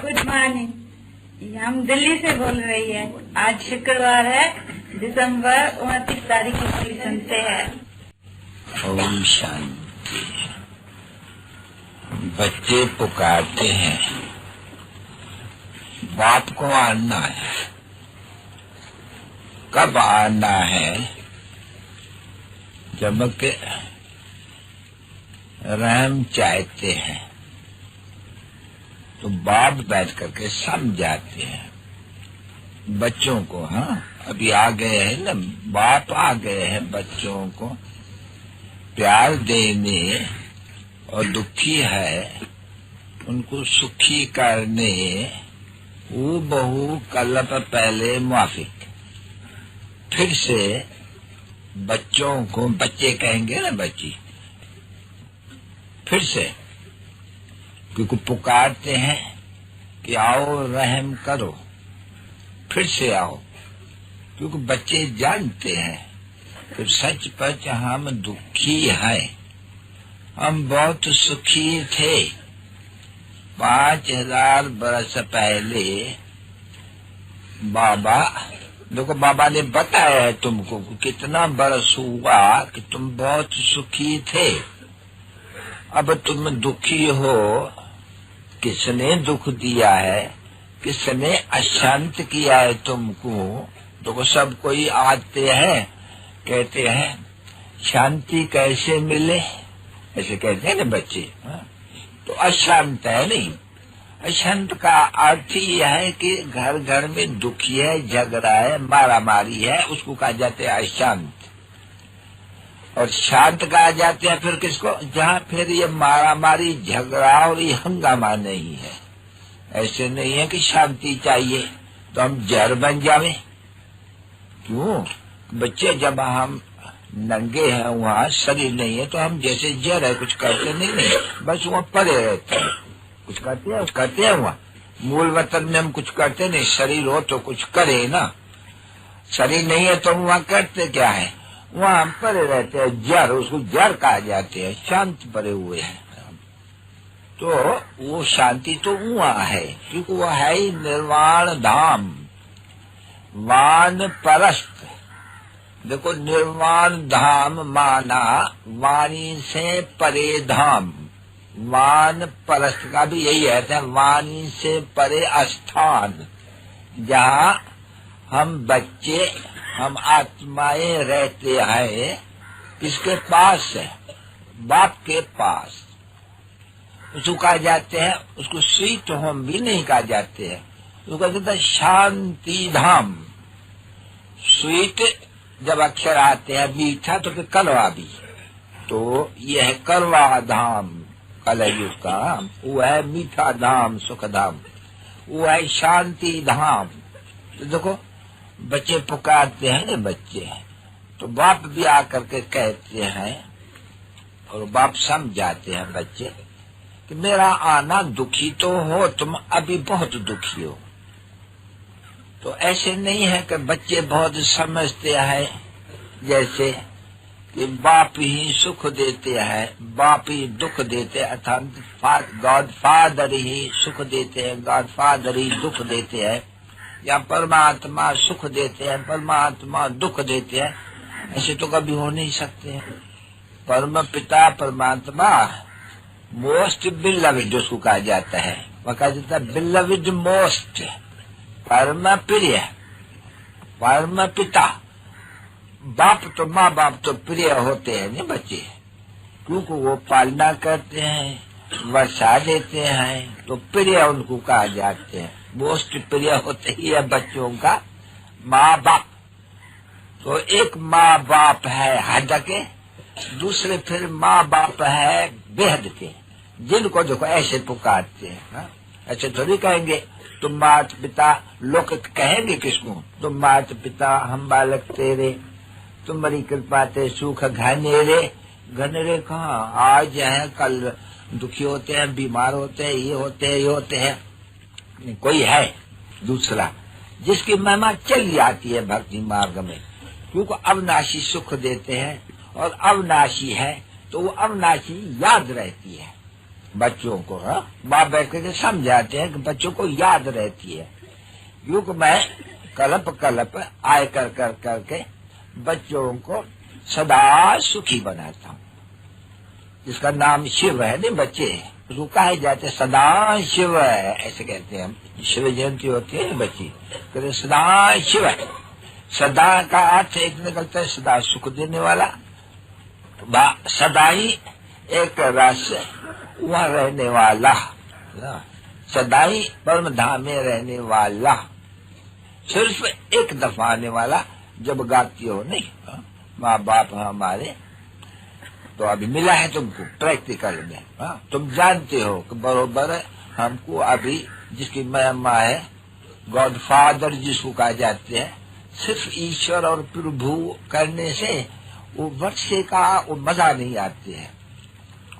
Good morning. हम दिल्ली से बोल रही है। आज शुक्रवार है, दिसंबर 29 तारीख की सुनते हैं। ओम शांति। बच्चे पुकारते हैं, बाप को आना है। कब आना है? जब के रहम चाहते हैं तो बाप बैठ करके समझाते हैं बच्चों को। हाँ, अभी आ गए हैं ना, बाप आ गए हैं बच्चों को प्यार देने, और दुखी है उनको सुखी करने। वो बहु कल्प पहले मुआफिक। फिर से बच्चों को, बच्चे कहेंगे ना, बच्ची, फिर से क्योंकि पुकारते हैं कि आओ रहम करो, फिर से आओ। क्योंकि बच्चे जानते हैं कि सच पच हम दुखी हैं। हम बहुत सुखी थे 5000 बरस पहले। बाबा देखो, बाबा ने बताया है तुमको कितना बरस हुआ कि तुम बहुत सुखी थे। अब तुम दुखी हो, किसने दुख दिया है, किसने अशांत किया है तुमको? देखो, सब कोई आते हैं, कहते हैं शांति कैसे मिले, ऐसे कहते हैं ना बच्चे। तो अशांत है नहीं। अशांत का अर्थ यह है कि घर घर में दुखी है, झगड़ा है, मारा मारी है, उसको कहा जाते हैं अशांत। और शांत कहा जाते हैं फिर किसको? जहाँ फिर ये मारा मारी, झगड़ा और ये हंगामा नहीं है। ऐसे नहीं है कि शांति चाहिए तो हम जहर बन जावे। क्यों? बच्चे जब हम नंगे हैं, वहाँ शरीर नहीं है, तो हम जैसे जहर है, कुछ करते नहीं, बस वहाँ पड़े रहते हैं। कुछ करते हैं वहाँ मूल वतन में हम कुछ करते नहीं। शरीर हो तो कुछ करे ना, शरीर नहीं है तो वहाँ करते क्या है? वहाँ हम पड़े रहते हैं, जड़, उसको जड़ कहा जाते हैं, शांत पड़े हुए हैं। तो वो शांति तो वहाँ है, क्योंकि वो है ही निर्वाण धाम, वान परस्त। देखो, निर्वाण धाम माना वाणी से परे धाम। वान परस्त का भी यही है, वाणी से परे स्थान, जहाँ हम बच्चे, हम आत्माएं रहते हैं। किसके पास है? बाप के पास। उसको कहा जाते हैं, उसको स्वीट होम भी नहीं कहा जाते हैं, उसको कहा जाता है शांति धाम। स्वीट जब अक्षर आते हैं, मीठा तो फिर कड़वा भी, तो यह है कड़वा धाम, कलयुग का। वो है मीठा धाम, सुख धाम, वो है शांति धाम। तो देखो, बच्चे पुकारते हैं ना, बच्चे तो बाप भी आकर के कहते हैं, और बाप समझाते हैं बच्चे कि मेरा आना, दुखी तो हो तुम, अभी बहुत दुखी हो। तो ऐसे नहीं है कि बच्चे बहुत समझते हैं, जैसे कि बाप ही सुख देते हैं, बाप ही दुख देते हैं, अर्थात गॉड फादर ही सुख देते हैं, गॉड फादर ही दुख देते हैं, या परमात्मा सुख देते हैं, परमात्मा दुख देते हैं। ऐसे तो कभी हो नहीं सकते। परम पिता परमात्मा मोस्ट बिलविड उसको कहा जाता है, वह कहा जाता है बिलविड मोस्ट, परम प्रिय, परम पिता। बाप तो, माँ बाप तो प्रिय होते हैं ना बच्चे, क्योंकि वो पालना करते हैं, वर्षा देते हैं, तो प्रिय उनको कहा जाते हैं। मोस्ट प्रिय होते ही है बच्चों का माँ बाप। तो एक माँ बाप है हद के, दूसरे फिर माँ बाप है बेहद के, जिनको देखो ऐसे पुकारते हैं। ऐसे थोड़ी कहेंगे तुम माता पिता, लोग कहेंगे किसको? तुम माता पिता हम बालक तेरे, तुम्हारी कृपा ते सुख घनेरे। घनेरे कहाँ? आज है कल दुखी होते हैं, बीमार होते हैं, ये होते हैं, ये होते हैं। कोई है दूसरा जिसकी महिमा चली आती है भक्ति मार्ग में, क्योंकि अविनाशी सुख देते हैं, और अविनाशी है तो वो अविनाशी याद रहती है। बच्चों को, हाँ, बाप बैठ करके समझाते हैं कि बच्चों को याद रहती है। युग मैं कल्प कल्प आय कर करके बच्चों को सदा सुखी बनाता हूँ। जिसका नाम शिव है, नहीं बच्चे उसको कहे जाते सदा शिव है, ऐसे कहते हैं हम। शिव जयंती होती है बच्ची, कहते सदा शिव है। सदा का अर्थ एक निकलता है सदा सुख देने वाला, सदा ही एक रस वहाँ रहने वाला, सदा ही परम धाम में रहने वाला, सिर्फ एक दफा आने वाला। जब गाती हो नहीं, माँ बाप हमारे तो अभी मिला है तुमको प्रैक्टिकल में, तुम जानते हो कि बरोबर हमको अभी जिसकी माँ है, गॉड फादर जिसको कहा जाते हैं, सिर्फ ईश्वर और प्रभु करने से वो वर्षे का वो मजा नहीं आते है।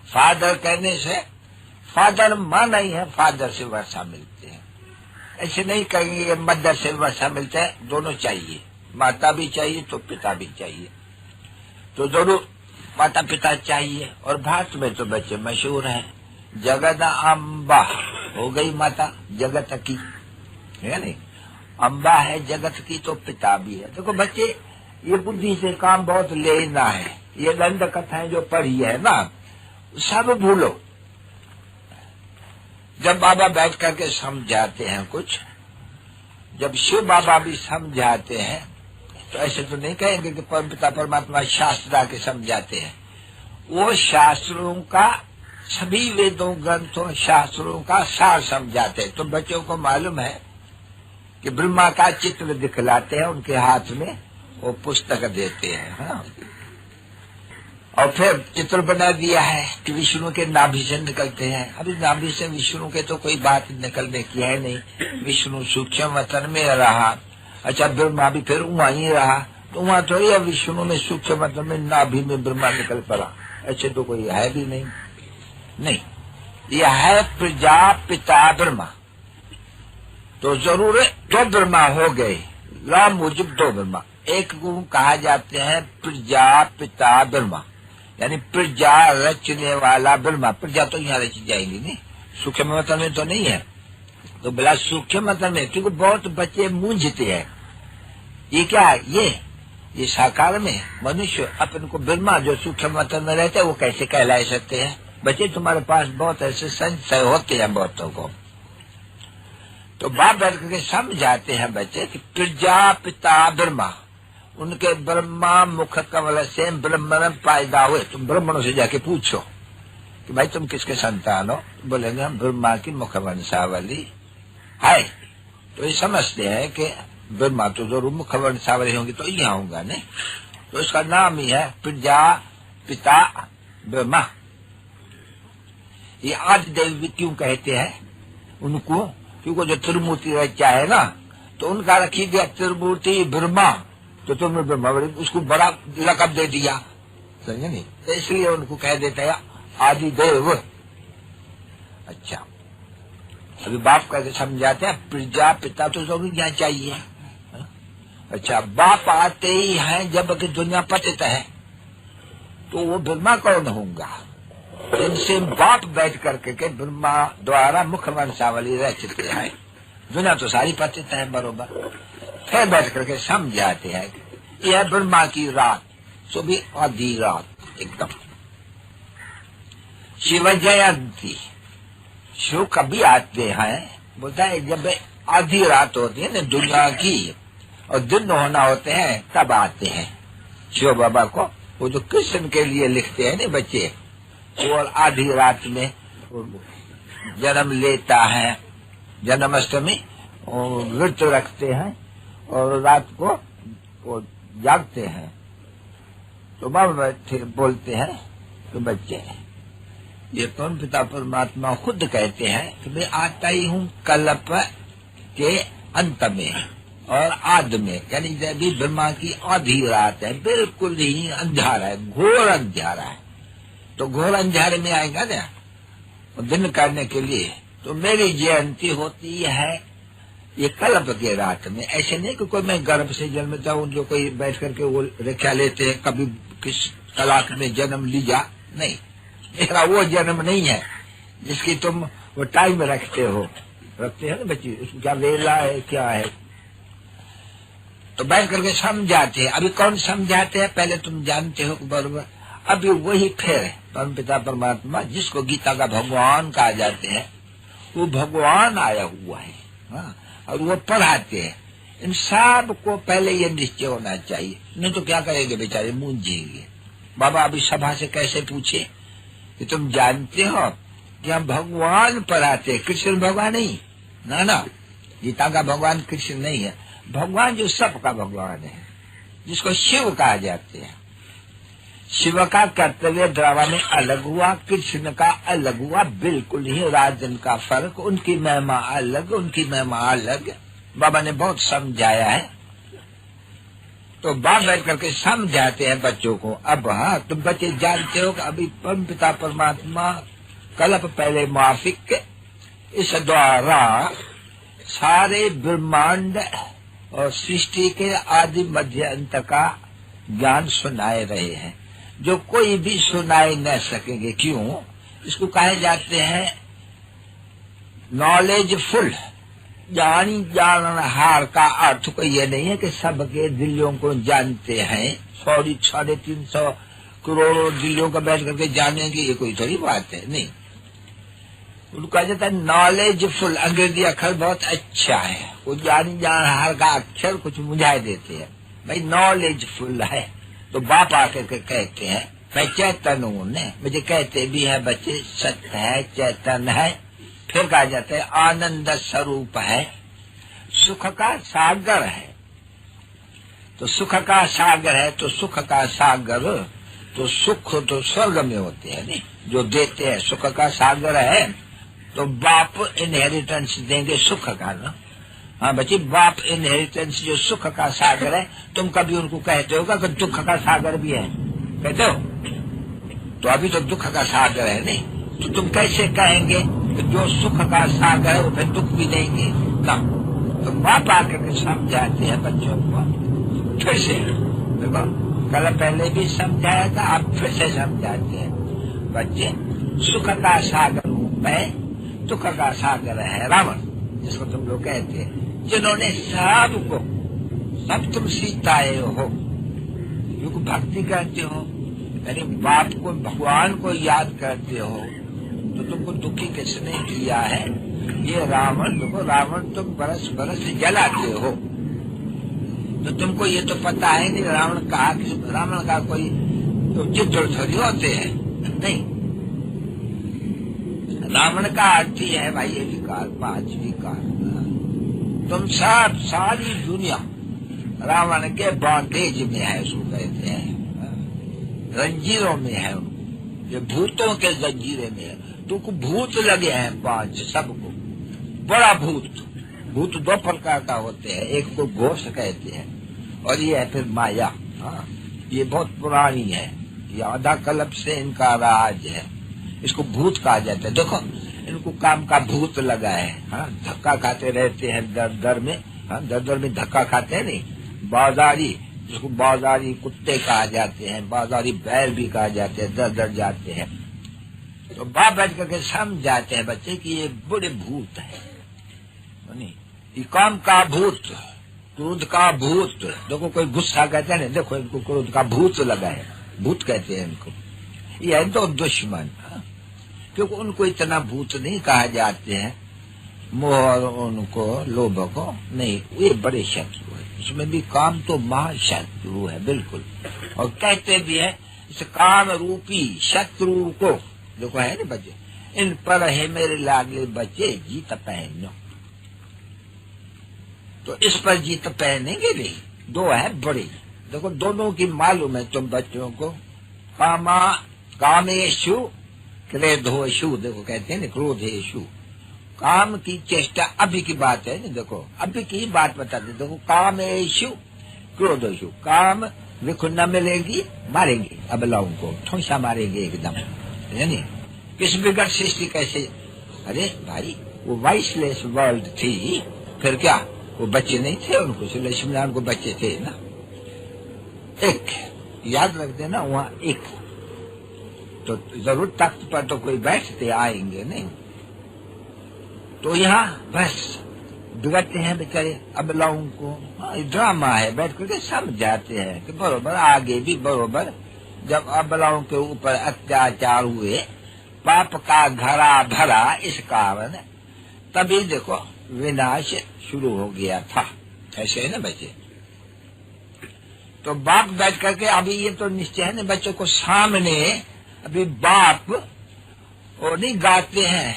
फादर कहने से फादर माँ नहीं है, फादर से वर्षा मिलते हैं। ऐसे नहीं कहेंगे कि मदर से वर्षा मिलता है, दोनों चाहिए, माता भी चाहिए तो पिता भी चाहिए, तो जरूर माता पिता चाहिए। और भारत में तो बच्चे मशहूर हैं, जगत अम्बा हो गई माता जगत की, है नहीं, अम्बा है जगत की तो पिता भी है। देखो बच्चे, ये बुद्धि से काम बहुत लेना है। ये दंड कथाएं जो पढ़ी है ना, सब भूलो। जब बाबा बैठ करके समझाते हैं कुछ, जब शिव बाबा भी समझाते हैं, तो ऐसे तो नहीं कहेंगे कि पिता परमात्मा शास्त्र आके समझाते हैं। वो शास्त्रों का, सभी वेदों ग्रंथों शास्त्रों का सार समझाते हैं। तो बच्चों को मालूम है कि ब्रह्मा का चित्र दिखलाते हैं, उनके हाथ में वो पुस्तक देते हैं, हाँ? और फिर चित्र बना दिया है कि विष्णु के नाभि से निकलते हैं। अभी नाभि से विष्णु के तो कोई बात निकलने की है नहीं, विष्णु सूक्ष्म वतन में रहा। अच्छा, ब्रह्मा भी फिर वहीं रहा, तो वहाँ थोड़ी है विष्णु में सूक्ष्म वतन में नाभि में ब्रह्मा निकल पड़ा, ऐसे तो कोई है भी नहीं। नहीं, यह है प्रजापिता ब्रह्मा। तो जरूर दो ब्रह्मा हो गए, ला मुजिब दो ब्रह्मा। एक को कहा जाते हैं प्रजापिता ब्रह्मा, यानी प्रजा रचने वाला ब्रह्मा। प्रजा तो यहाँ रची जाएगी नहीं, सूक्ष्म वतन में तो नहीं है, तो बोला सूक्ष्म वतन में, क्योंकि बहुत बच्चे मूंझते हैं। ये क्या है, ये साकार में मनुष्य अपन को ब्रह्मा जो सूक्ष्म वतन में रहते हैं वो कैसे कहला सकते हैं। बच्चे तुम्हारे पास बहुत ऐसे संशय होते हैं बहुतों को, तो बाप बैठ करके समझाते हैं बच्चे कि प्रजापिता ब्रह्मा, उनके ब्रह्मा मुख कमल से ब्रह्मण पैदा हुए। तुम ब्राह्मणों से जाके पूछो कि भाई तुम किसके संतान हो, बोलेंगे हम ब्रह्मा की मुख वंशावली है। तो ये समझते हैं कि ब्रह्मा तो जरूर मुख वंशावली होंगी, तो यहाँ होगा नहीं, तो इसका नाम ही है प्रजापिता ब्रह्मा। ये आदि देव क्यों कहते हैं उनको, क्योंकि जो त्रिमूर्ति रचा है ना, तो उनका रखी गया त्रिमूर्ति ब्रह्मा, तो तुमने ब्रह्मा उसको बड़ा लकब दे दिया, समझे नहीं, तो इसलिए उनको कह देता है आदि देव। अच्छा, अभी बाप कहते समझाते हैं प्रजापिता तो जरूर यहाँ चाहिए। अच्छा, बाप आते ही हैं जब कि दुनिया पतित है, तो वो ब्रह्मा कौन होगा, जिनसे बाप बैठ करके के ब्रह्मा द्वारा मुख वंशावली रह चुके हैं। दुनिया तो सारी पतित है बरोबर। फिर बैठ करके समझाते हैं यह ब्रह्मा की रात, सो भी आधी रात एकदम। शिव जयंती, शिव कभी आते हैं, बोलता है जब आधी रात होती है ना दुनिया की और दिन होना होते हैं तब आते हैं शिव बाबा को। वो जो कृष्ण के लिए लिखते हैं ना बच्चे, और आधी रात में जन्म लेता है, जन्माष्टमी व्रत रखते हैं और रात को वो जागते हैं। तो बाबा बोलते हैं कि बच्चे, ये कौन पिता परमात्मा खुद कहते हैं कि मैं आता ही हूँ कल्प के अंत में और आद में, यानी जब भी ब्रह्मा की आधी रात है, बिल्कुल ही अंधारा है, घोर अंधारा है, तो घोर अंधारे में आएगा ना दिन करने के लिए। तो मेरी जयंती होती है ये कल्प के रात में। ऐसे नहीं कि कोई मैं गर्भ से जन्मता हूँ, जो कोई बैठ करके वो रक्षा लेते हैं कभी किस तलाक में जन्म लिया, नहीं, मेरा वो जन्म नहीं है। जिसकी तुम वो टाइम रखते हो ना बच्ची, उसमें क्या वेला है क्या है, तो बैठ करके समझाते हैं। अभी कौन समझाते हैं, पहले तुम जानते हो बरोबर। अभी वही फिर परम पिता परमात्मा जिसको गीता का भगवान कहा जाते हैं, वो भगवान आया हुआ है, हाँ, और वो पढ़ाते हैं। इन सब को पहले ये निश्चय होना चाहिए, नहीं तो क्या करेंगे बेचारे, मूंझेंगे। बाबा अभी सभा से कैसे पूछे कि तुम जानते हो कि हम भगवान पढ़ाते, कृष्ण भगवान नहीं, ना गीता का भगवान कृष्ण नहीं है, भगवान जो सबका भगवान है, जिसको शिव कहा जाते हैं। शिव का कर्तव्य ड्रामा में अलग हुआ, कृष्ण का अलग हुआ, बिल्कुल ही राजन का फर्क, उनकी महिमा अलग, उनकी महिमा अलग। बाबा ने बहुत समझाया है, तो बाप बैठ करके समझाते हैं बच्चों को। अब हाँ, तुम बच्चे जानते हो कि अभी परम पिता परमात्मा कल्प पहले माफिक इस द्वारा सारे ब्रह्मांड और सृष्टि के आदि मध्य अंत का ज्ञान सुनाए रहे हैं, जो कोई भी सुनाए न सकेंगे। क्यों? इसको कहे जाते हैं नॉलेजफुल, ज्ञानी जानहार का अर्थ कोई ये नहीं है कि सबके दिलों को जानते हैं, 350 करोड़ दिलों को बैठ करके जानेंगे, ये कोई थोड़ी बात है। नहीं, उनको कहा जाता है नॉलेजफुल। अंग्रेजी अक्षर बहुत अच्छा है, वो ज्ञानी जानहार का अक्षर कुछ मुझाए देते हैं, भाई नॉलेजफुल है। तो बाप आकर के कहते हैं मैं चैतन्य हूँ, मुझे कहते भी है बच्चे सत्य है, चैतन्य है। फिर कहा जाता है आनंद स्वरूप है, सुख का सागर है। तो सुख का सागर है, तो सुख का सागर, तो सुख तो स्वर्ग में होते हैं नहीं, जो देते हैं। सुख का सागर है तो बाप इनहेरिटेंस देंगे सुख का ना। हाँ बच्ची, बाप इनहेरिटेंस जो सुख का सागर है, तुम कभी उनको कहते हो कि दुख का सागर भी है, कहते हो? तो अभी तो दुख का सागर है नहीं, तो तुम कैसे कहेंगे कि जो सुख का सागर है वो फिर दुख भी देंगे ना? तो बाप आकर के समझाते हैं बच्चों को। फिर से देखो, कल पहले भी समझाया था, अब फिर से समझाते हैं बच्चे। सुख का सागर रूप है, दुख का सागर है रावण, जिसको तुम लोग कहते हैं, जिन्होंने सब तुम सीताए हो, क्योंकि भक्ति करते हो, यानी बाप को भगवान को याद करते हो, तो तुमको दुखी किसने किया है? ये रावण। देखो रावण तुम बरस बरस जलाते हो, तो तुमको ये तो पता है नहीं रावण का कोई तो चित्र थोड़ी होते हैं, नहीं। रावण का अर्थ ही है भाई ये विकार, 5 विकार। तुम सब सारी दुनिया रावण के बॉन्डेज में है, उसको कहते हैं, जंजीरों में है, ये भूतों के जंजीरे में है। तुमको भूत लगे हैं 5 सबको। बड़ा भूत 2 प्रकार का होते हैं, एक को घोष कहते हैं और ये है फिर माया। हाँ, ये बहुत पुरानी है, ये आधा कल्प से इनका राज है, इसको भूत कहा जाता है। देखो इनको काम का भूत लगा है, हाँ, धक्का खाते रहते हैं दर में, हाँ, दर में धक्का खाते हैं नहीं। बाजारी, जिसको बाजारी कुत्ते कहा जाते हैं, बाजारी बैल भी कहा जाते हैं, दर जाते हैं। तो बाप बैठ करके समझाते हैं बच्चे कि ये बड़े भूत है, नहीं, ये काम का भूत, क्रोध का भूत। देखो कोई गुस्सा कहते हैं, देखो इनको क्रोध का भूत लगा है, भूत कहते हैं इनको। ये है तो दुश्मन, क्योंकि उनको इतना भूत नहीं कहा जाते हैं, मोह और उनको लोभ को नहीं, ये बड़े शत्रु है। उसमें भी काम तो महाशत्रु है बिल्कुल। और कहते भी है इस काम रूपी शत्रु को, देखो है ना बच्चे, इन पर है मेरे लाडले बच्चे जीत पहनो। तो इस पर जीत पहनेंगे भी, 2 है बड़ी। देखो दोनों की मालूम है तुम बच्चों को, कामेशु क्रोधोषु, देखो कहते हैं ना क्रोधेशु, काम की चेष्टा। अभी की बात है ना, देखो अभी की बात बताते। देखो कामेशु क्रोधोषु, काम देखो न मिलेगी मारेंगे, अबलाओं को ठोसा मारेंगे एकदम, यानी किस बिगड़ सृष्टि कैसे। अरे भाई वो वाइसलेस वर्ल्ड थी, फिर क्या वो बच्चे नहीं थे उनको, लक्ष्मीनारायण को बच्चे थे ना। एक याद रख देना, वहाँ एक तो जरूर तख्त पर तो कोई बैठते आएंगे नहीं। तो यहाँ बस बिगड़ते हैं बेचारे अबलाओं को। हाँ, ड्रामा है, बैठ करके समझाते हैं कि बरोबर आगे भी बरोबर जब अबलाओं के ऊपर अत्याचार हुए, पाप का घड़ा भरा इस कारण, तभी देखो विनाश शुरू हो गया था। ऐसे है ना बच्चे। तो बाप बैठ करके अभी ये तो निश्चय है ना बच्चों को सामने, अभी बाप और नहीं गाते हैं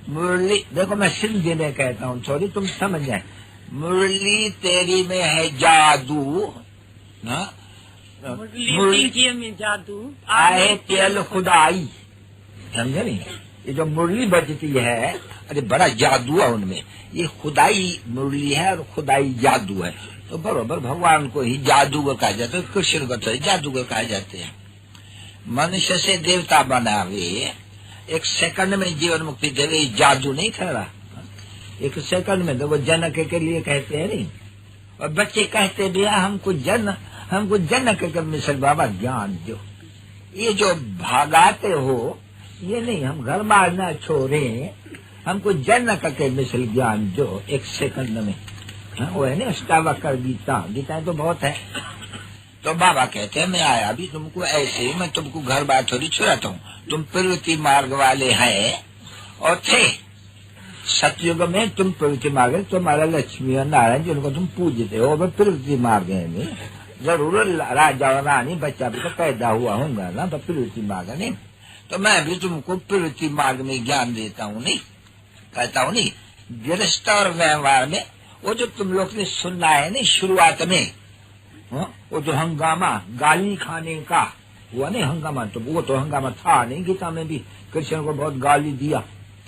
मुरली। देखो मैं सिंधी में कहता हूँ, सॉरी तुम समझ जाए, मुरली तेरी में है जादू, मुरली में जादू आए तेल खुदाई, समझे नहीं। ये जो मुरली बजती है, अरे बड़ा जादू है उनमें। ये खुदाई मुरली है और खुदाई जादू है। तो बरोबर भगवान को ही जादूगर कहा जाता है, कृष्ण को तो जादूगर कहा जाते हैं। मनुष्य से देवता बनावे, एक सेकंड में जीवन मुक्ति देवे, जादू नहीं ठहरा। एक सेकंड में तो वो जनक के लिए कहते हैं नहीं। और बच्चे कहते भैया हमको जनक के मिसल बाबा ज्ञान दो। ये जो भागाते हो ये नहीं, हम घर बार न छोड़े, हमको जनक के मिसल ज्ञान दो एक सेकंड में। वो है ना अष्टावक्र गीता तो बहुत है। तो बाबा कहते हैं मैं आया भी तुमको ऐसे ही, मैं तुमको घर बार थोड़ी छुड़ाता हूँ। तुम प्रवृत्ति मार्ग वाले हैं और थे सतयुग में, तुम प्रवृत्ति मार्ग, तुम्हारा लक्ष्मी और नारायण जिनको तुम पूजते हो वो प्रवृत्ति मार्ग है। जरूर राजा और रानी बच्चा भी तो पैदा हुआ होगा ना, तो प्रवृत्ति मार्ग नहीं। तो मैं भी तुमको प्रवृत्ति मार्ग में ज्ञान देता हूँ नहीं, कहता हूँ नहीं। गृहस्थ और व्यवहार में वो जो तुम लोग ने सुनना है नहीं शुरुआत में, वो जो हंगामा गाली खाने का हुआ नहीं, हंगामा तो वो तो हंगामा था नहीं। गीता में भी कृष्ण को बहुत गाली दिया,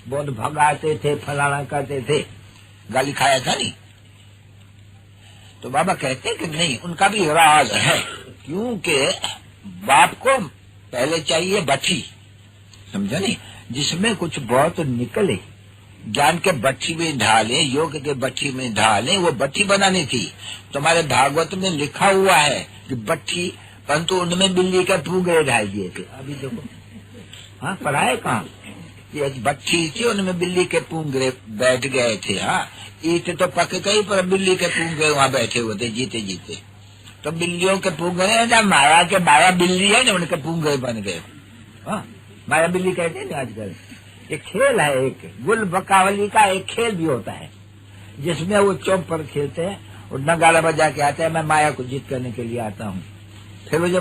बहुत भगाते थे, फलाना करते थे, गाली खाया था नहीं। तो बाबा कहते हैं कि नहीं, उनका भी राज है। क्योंकि बाप को पहले चाहिए भट्ठी, समझा नहीं, जिसमें कुछ बहुत निकले, ज्ञान के भट्टी में ढाले, योग के भट्टी में ढाले। वो भट्टी बनानी थी। तुम्हारे भागवत में लिखा हुआ है कि भट्टी, परंतु उनमें बिल्ली का पूंगरे ढाल दिए थे। अभी देखो, हाँ पढ़ाए कहाँ, ये भट्टी थी, उनमें बिल्ली के पूंगरे बैठ गए थे। हाँ, ईट तो पक गई पर बिल्ली के पूंगरे वहाँ बैठे हुए थे जीते जीते। तो बिल्लियों के पूंगरे ना, माया के माया बिल्ली है ना, उनके पूंगरे बन गए। हाँ, माया बिल्ली कहते हैं ना आजकल। एक खेल है, एक गुल बकावली का एक खेल भी होता है, जिसमें वो चौक पर खेलते हैं और नगाड़ा बजा के आते हैं, मैं माया को जीत करने के लिए आता हूँ। फिर वो जो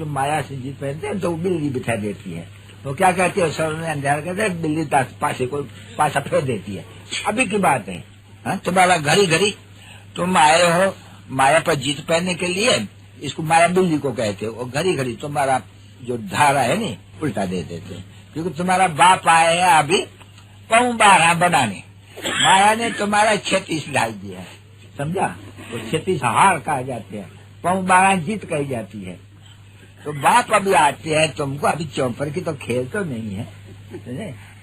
माया से जीत पहनते हैं तो वो बिल्ली बिठा देती है। वो क्या कहती है, सर ने अंधेरा कहते हैं, बिल्ली पासे को पासा फेर देती है। अभी की बात है। हाँ, तुम्हारा घड़ी घड़ी तुम आए हो माया पर जीत पहनने के लिए, इसको माया बिल्ली को कहते हो। और घड़ी घड़ी तुम्हारा जो धारा है नी उल्टा दे देते हैं। क्योंकि तुम्हारा बाप आया है अभी पौ 12 बनाने, माया ने तुम्हारा 36 डाल दिया है, समझा। वो 36 हार कहा जाते हैं, पौ 12 जीत कही जाती है। तो बाप अभी आते हैं तुमको, अभी चौपर की तो खेल तो नहीं है,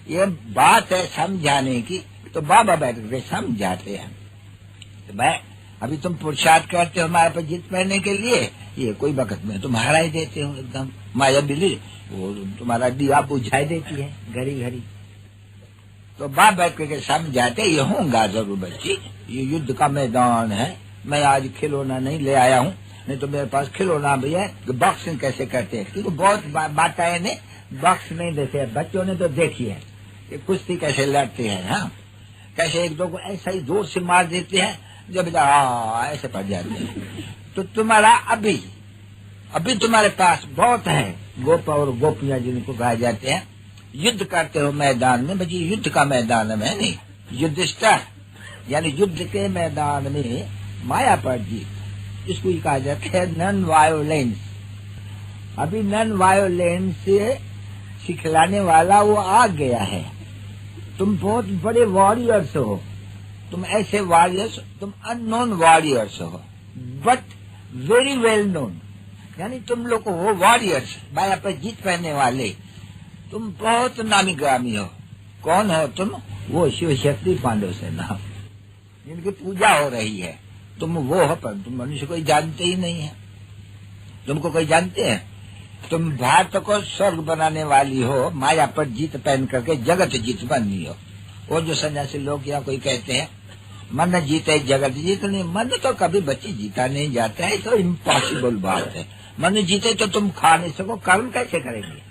ये बात है समझाने की। तो बाबा बैठ के समझाते हैं। तो मैं अभी तुम पुरुषार्थ करते हो हमारे पर जीत पहनने के लिए, ये कोई वक्त में तुम हरा ही देते हो एकदम। माया बिल्ली वो तुम्हारा दिया बुझाई देती है घड़ी घड़ी। तो बाप बैठ के समझाते, ये होगा जरूर बच्ची, ये युद्ध का मैदान है। मैं आज खिलौना नहीं ले आया हूँ, नहीं तो मेरे पास खिलौना भी है। बॉक्सिंग कैसे करते हैं, क्योंकि बहुत बात है ने बॉक्स नहीं देते हैं। बच्चों ने तो देखी है कि कुश्ती कैसे लड़ते हैं। हाँ, कैसे एक दो को ऐसा ही जोर से मार देते हैं, जब ऐसे पड़ जाते हैं। तो तुम्हारा अभी तुम्हारे पास बहुत है गोप और गोपियां जिनको कहा जाते हैं। युद्ध करते हो मैदान में, बच्ची युद्ध का मैदान में नहीं, युद्धिष्ठ यानी युद्ध के मैदान में माया पर जीत, इसको ही कहा जाता है नॉन वायोलेंस। अभी नॉन वायोलेंस सिखलाने वाला वो आ गया है। तुम बहुत बड़े वॉरियर्स हो, तुम ऐसे वॉरियर्स, तुम अननोन वॉरियर्स हो बट वेरी वेल नोन, यानी तुम लोग हो वॉरियर्स, माया पर जीत पहनने वाले। तुम बहुत नामी ग्रामी हो। कौन हो तुम? वो शिव शक्ति पांडव सेना, जिनकी पूजा हो रही है। तुम वो हो, पर तुम मनुष्य कोई जानते ही नहीं है। तुमको कोई जानते हैं? तुम भारत को स्वर्ग बनाने वाली हो, माया पर जीत पहन करके जगत जीत बननी हो। वो जो सन्यासी लोग या कोई कहते हैं मन जीते जगत जीत नहीं, मन तो कभी बच्ची जीता नहीं जाता है, तो इम्पॉसिबल बात है। मन जीते तो तुम खा नहीं सको, कर्म कैसे करेंगे?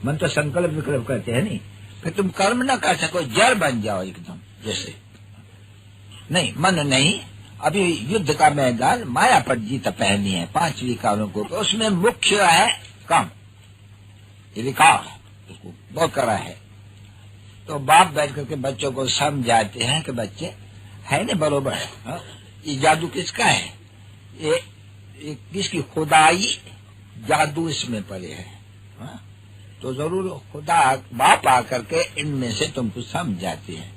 मन तो संकल्प विकल्प करते हैं नहीं, फिर तुम कर्म न कर सको, जड़ बन जाओ एकदम जैसे। नहीं, मन नहीं, अभी युद्ध का मैदान, माया पर जीत पहनी है पांचवी कालों को, तो उसमें मुख्य है काम, ये विकार उसको बहुत करा है। तो बाप बैठ करके बच्चों को समझाते हैं कि बच्चे है ना बरोबर है, हा? ये जादू किसका है? ये किसकी खुदाई जादू इसमें पड़े है, हा? तो जरूर खुदा बाप आकर के इनमें से तुमको समझाते हैं।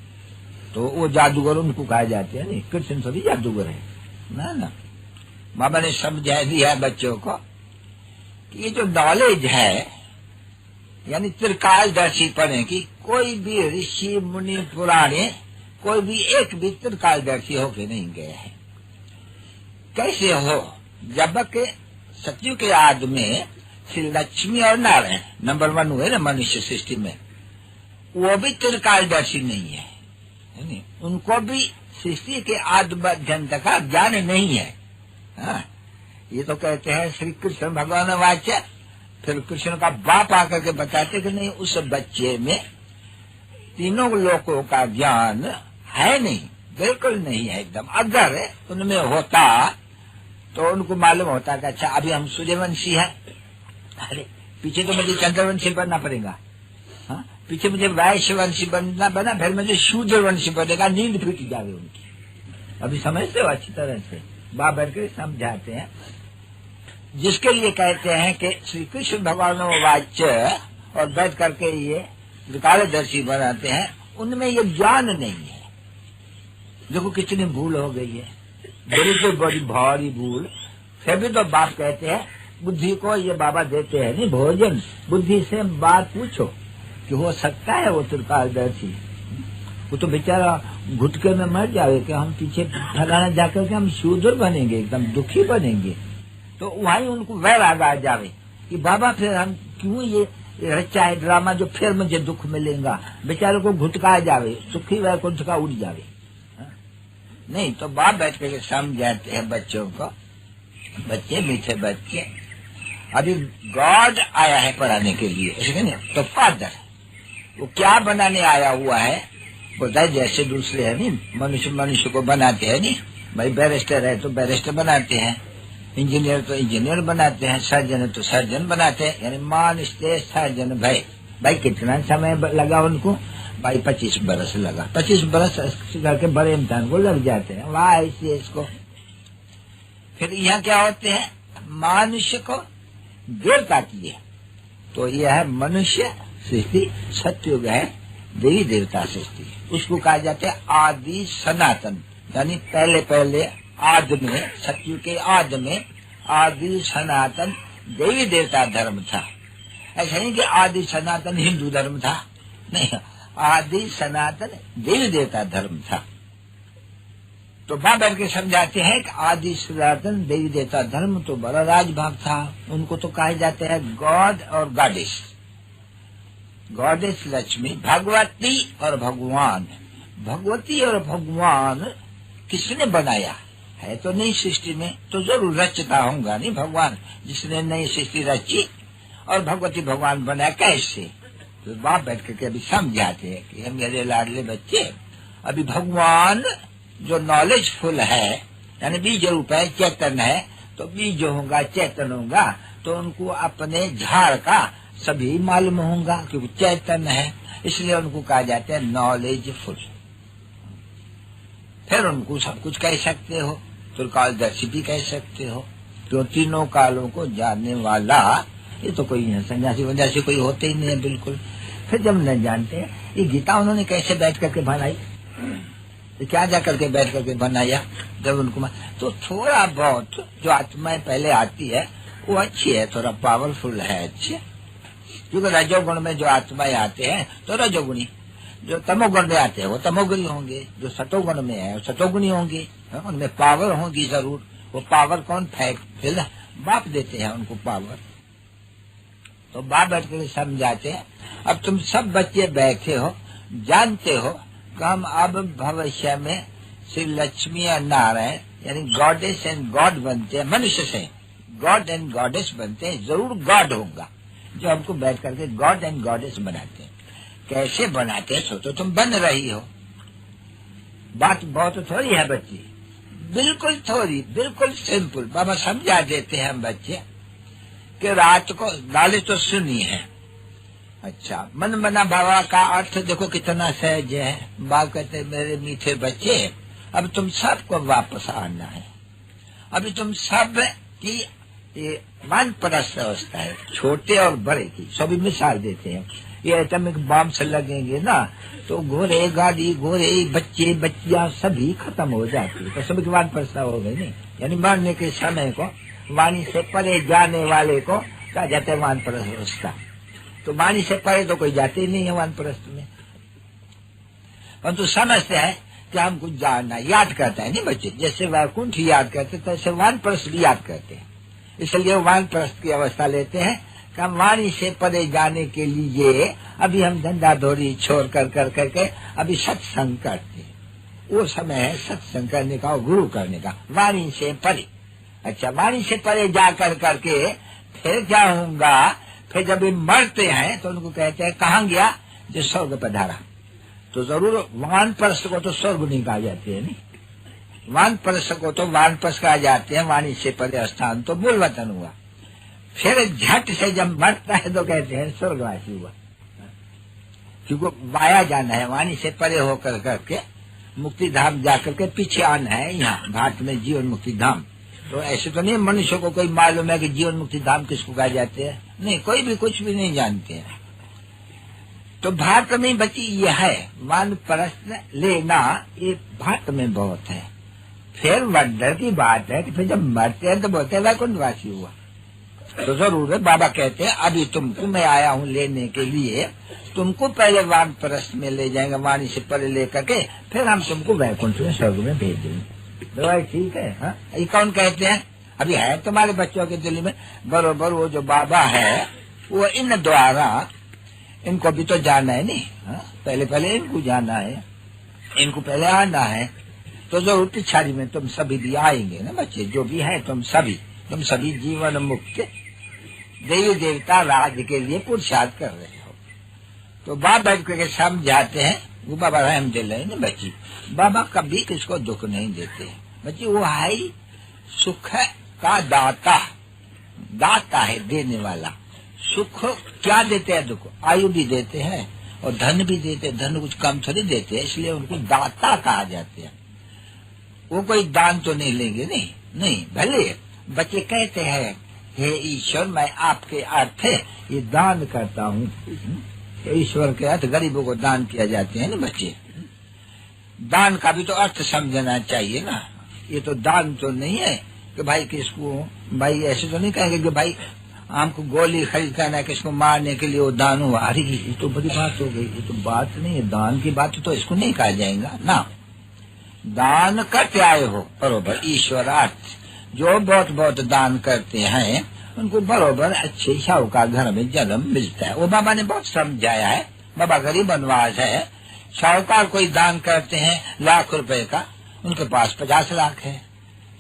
तो वो जादूगर उनको कहा जाते हैं, नहीं कृष्ण थोड़ी जादूगर है ना। बाबा ने समझा दिया बच्चों को कि ये जो नॉलेज है, यानी त्रिकालदर्शी पढ़े कि कोई भी ऋषि मुनि पुराने कोई भी एक भी त्रिकालदर्शी होके नहीं गए हैं। कैसे हो? जबकि सत्यु के आदि में श्री लक्ष्मी और नारायण नंबर 1 हुए ना मनुष्य सृष्टि में, वो भी त्रिकालदर्शी नहीं है, नहीं? उनको भी सृष्टि के आदि मध्यंत का ज्ञान नहीं है। हाँ? ये तो कहते हैं श्री कृष्ण भगवान वाच्य, फिर कृष्ण का बाप आकर के बताते कि नहीं, उस बच्चे में तीनों लोकों का ज्ञान है नहीं, बिल्कुल नहीं है एकदम। अगर उनमें होता तो उनको मालूम होता कि अच्छा अभी हम सूर्यवंशी हैं, अरे पीछे तो मुझे चंद्रवंशी बनना पड़ेगा, हाँ? पीछे मुझे वैश्यवंशी बना, फिर मुझे शूद्रवंशी बनेगा, नींद फूट जाए उनकी। अभी समझते हो अच्छी तरह से, बाप बैठ कर समझाते हैं। जिसके लिए कहते हैं कि श्री कृष्ण भगवान वाच्य और बैठ करके ये त्रिकालदर्शी बनाते हैं, उनमें ये ज्ञान नहीं है। देखो कितनी भूल हो गई है, बड़ी से बड़ी भारी भूल। फिर भी तो बाप कहते हैं बुद्धि को ये बाबा देते हैं नहीं भोजन, बुद्धि से बात पूछो कि हो सकता है वो त्रिकालदर्शी। वो तो बेचारा घुटके में मर जावे कि हम पीछे फलाना जाकर के हम शूद्र बनेंगे, एकदम दुखी बनेंगे। तो वहीं उनको वैराग आ जावे कि बाबा फिर हम क्यों ये रचा है ड्रामा जो फिर मुझे दुख मिलेगा। बेचारे को घुटका जावे, सुखी वैकुंठ का उड़ जावे। नहीं तो बाप बैठ करके समझाते हैं बच्चों को, बच्चे मीठे बच्चे, अभी गॉड आया है पढ़ाने के लिए, ऐसे नहीं तो फादर वो क्या बनाने आया हुआ है बोलता है, जैसे दूसरे है नहीं मनुष्य को बनाते हैं नहीं, भाई बैरिस्टर है तो बैरिस्टर बनाते हैं, इंजीनियर तो इंजीनियर बनाते हैं, सर्जन है तो सर्जन बनाते हैं, यानी मान स्टे सर्जन भाई कितना समय लगा उनको? भाई 25 बरस लगा। 25 बरस करके बड़े इम्तिहान को लग जाते हैं, वाह ऐसे इसको। फिर यहाँ क्या होते हैं? मनुष्य को देवता किए, तो यह है मनुष्य सृष्टि, सतयुग है देवी देवता सृष्टि। उसको कहा जाता है आदि सनातन, यानी पहले आदि में, सतयुग के आदि में आदि सनातन देवी देवता धर्म था। ऐसा नहीं कि आदि सनातन हिंदू धर्म था, नहीं, आदि सनातन देवी देवता धर्म था। तो बाबा के समझाते हैं कि आदि सनातन देवी देवता धर्म तो बड़ा राजभाग था। उनको तो कहा जाता है गॉड और गॉडेस, गॉडेस लक्ष्मी, भगवती और भगवान। भगवती और भगवान किसने बनाया है? तो नई सृष्टि में तो जरूर रचता होगा नहीं भगवान, जिसने नई सृष्टि रची और भगवती भगवान बनाया कैसे? तो बाप बैठ करके अभी समझाते हैं कि हम मेरे लाडले बच्चे, अभी भगवान जो नॉलेजफुल है, यानी बीज रूप है, चेतन है, तो बीज होगा चेतन होगा तो उनको अपने झाड़ का सभी मालूम होगा कि वो चेतन है, इसलिए उनको कहा जाता है नॉलेजफुल। फिर उनको सब कुछ कह सकते हो, त्रिकालदर्शी भी कह सकते हो, तो तीनों कालों को जानने वाला ये तो कोई है, सन्यासी वन्यासी कोई होते ही नहीं है बिल्कुल। फिर जब न जानते हैं ये गीता उन्होंने कैसे बैठ करके बनाई, क्या जा करके बैठ करके बनाया, जब उनको तो थोड़ा बहुत जो आत्माएं पहले आती है वो अच्छी है, थोड़ा पावरफुल है, अच्छी। क्योंकि रजोगुण में जो आत्माएं आते हैं तो रजोगुणी, जो तमोगुण में आते हैं वो तमोगुणी होंगे, जो सतोगुण में है वो सतोगुणी होंगे, उनमें पावर होगी जरूर। वो पावर कौन फेंक, बाप देते हैं उनको पावर। तो बाप बैठ कर समझाते हैं, अब तुम सब बच्चे बैठे हो, जानते हो कि हम अब भविष्य में श्री लक्ष्मी और नारायण यानी गॉडेस एंड गॉड बनते हैं, मनुष्य से गॉड एंड गॉडेस बनते हैं, जरूर गॉड होगा जो हमको बैठ करके गॉड एंड गॉडेस बनाते हैं। कैसे बनाते हैं तो तुम बन रही हो। बात बहुत थोड़ी है बच्ची, बिल्कुल थोड़ी, बिल्कुल सिंपल। बाबा समझा देते हैं हम बच्चे कि रात को गाली तो सुनी है। अच्छा, मन बना भावा का अर्थ देखो कितना सहज है। बाप कहते मेरे मीठे बच्चे, अब तुम सबको वापस आना है। अभी तुम सब की ये वानप्रस्थ अवस्था है, छोटे और बड़े की। सभी मिसाल देते हैं, ये एटॉमिक बम से लगेंगे ना तो घोड़े गाड़ी घोड़े बच्चे बच्चियां सभी खत्म हो जाती है, तो सभी की वानप्रस्थ हो गई नहीं। यानी मरने के समय को वाणी से परे जाने वाले को कहा जाता है वानप्रस्थ अवस्था। तो वाणी से परे तो कोई जाते ही नहीं है वानप्रस्थ में, परंतु समझते हैं कि हम कुछ जानना याद करता है नहीं बच्चे। जैसे वैकुंठ याद करते तैसे वानप्रस्थ भी याद करते हैं। इसलिए वानप्रस्थ की अवस्था लेते हैं कि हम वाणी से परे जाने के लिए अभी हम धंधा धोरी छोड़ करके अभी सत्संग करते हैं। वो समय है सत्संग करने का और गुरु करने का, वाणी से परे। अच्छा, वाणी से परे जा करके फिर क्या होगा, फिर जब ये मरते हैं तो उनको कहते हैं कहाँ गया, जो स्वर्ग पधारा। तो जरूर वानप्रस्थ को तो स्वर्ग नहीं कहा जाते है, नहीं। वानप्रस्थ को तो वानप्रस्थ कहा जाते हैं, वाणी से परे स्थान तो मूल वतन हुआ। फिर झट से जब मरता है तो कहते हैं स्वर्गवासी हुआ, क्योंकि वाया जाना है, वाणी से परे होकर करके मुक्ति धाम जाकर के पीछे आना है। यहाँ भारत में जीवन मुक्ति धाम, तो ऐसे तो नहीं मनुष्य को कोई मालूम है कि जीवन मुक्ति धाम किसको कहा जाते हैं, नहीं, कोई भी कुछ भी नहीं जानते हैं। तो भारत में बची यह है वानप्रस्थ लेना, ये भारत में बहुत है। फिर वंडर की बात है कि फिर जब मरते हैं तो बोलते हैं वैकुंठवासी हुआ। तो जरूर है, बाबा कहते हैं अभी तुमको मैं आया हूँ लेने के लिए, तुमको पहले वानप्रस्थ में ले जाएंगे, वाणी से परे लेकर के फिर हम तुमको वैकुंठ में स्वर्ग में भेज देंगे। तो भाई ठीक है, हाँ। ये कौन कहते हैं, अभी है तुम्हारे बच्चों के दिल में बरोबर वो जो बाबा है वो इन द्वारा, इनको भी तो जाना है नहीं, हाँ? पहले इनको जाना है, इनको पहले आना है। तो जरूर पिछाड़ी में तुम सभी भी आएंगे ना बच्चे, जो भी है तुम सभी जीवन मुक्त देवी देवता राज के लिए पुरुषार्थ कर रहे हो। तो बाप बैठ करके समझाते हैं, वो बाबा रहम दिल है ना बच्ची। बाबा कभी किसको दुख नहीं देते बच्ची, वो है ही सुख का दाता है, देने वाला। सुख क्या देते हैं, दुख आयु भी देते हैं और धन भी देते हैं, धन कुछ कम थोड़ी देते हैं, इसलिए उनको दाता कहा जाते हैं। वो कोई दान तो नहीं लेंगे, नहीं। भले बच्चे कहते हैं हे ईश्वर मैं आपके अर्थ ये दान करता हूँ, तो ईश्वर के अर्थ गरीबों को दान किया जाते हैं ना बच्चे। दान का भी तो अर्थ समझना चाहिए ना। ये तो दान तो नहीं है कि भाई किसको, भाई ऐसे तो नहीं कहेंगे कि भाई हमको गोली खरीद करना किसको मारने के लिए वो दान हुआ। अरे ये तो बड़ी बात हो गई, ये तो बात नहीं है, दान की बात तो इसको नहीं कहा जाएगा ना। दान करते आए हो बरोबर ईश्वरार्थ, जो बहुत दान करते हैं उनको बरोबर अच्छे शाहूकार घर में जन्म मिलता है। वो बाबा ने बहुत समझाया है। बाबा गरीब वनवास है, शाहूकार कोई दान करते हैं लाख रुपए का, उनके पास 50 लाख है,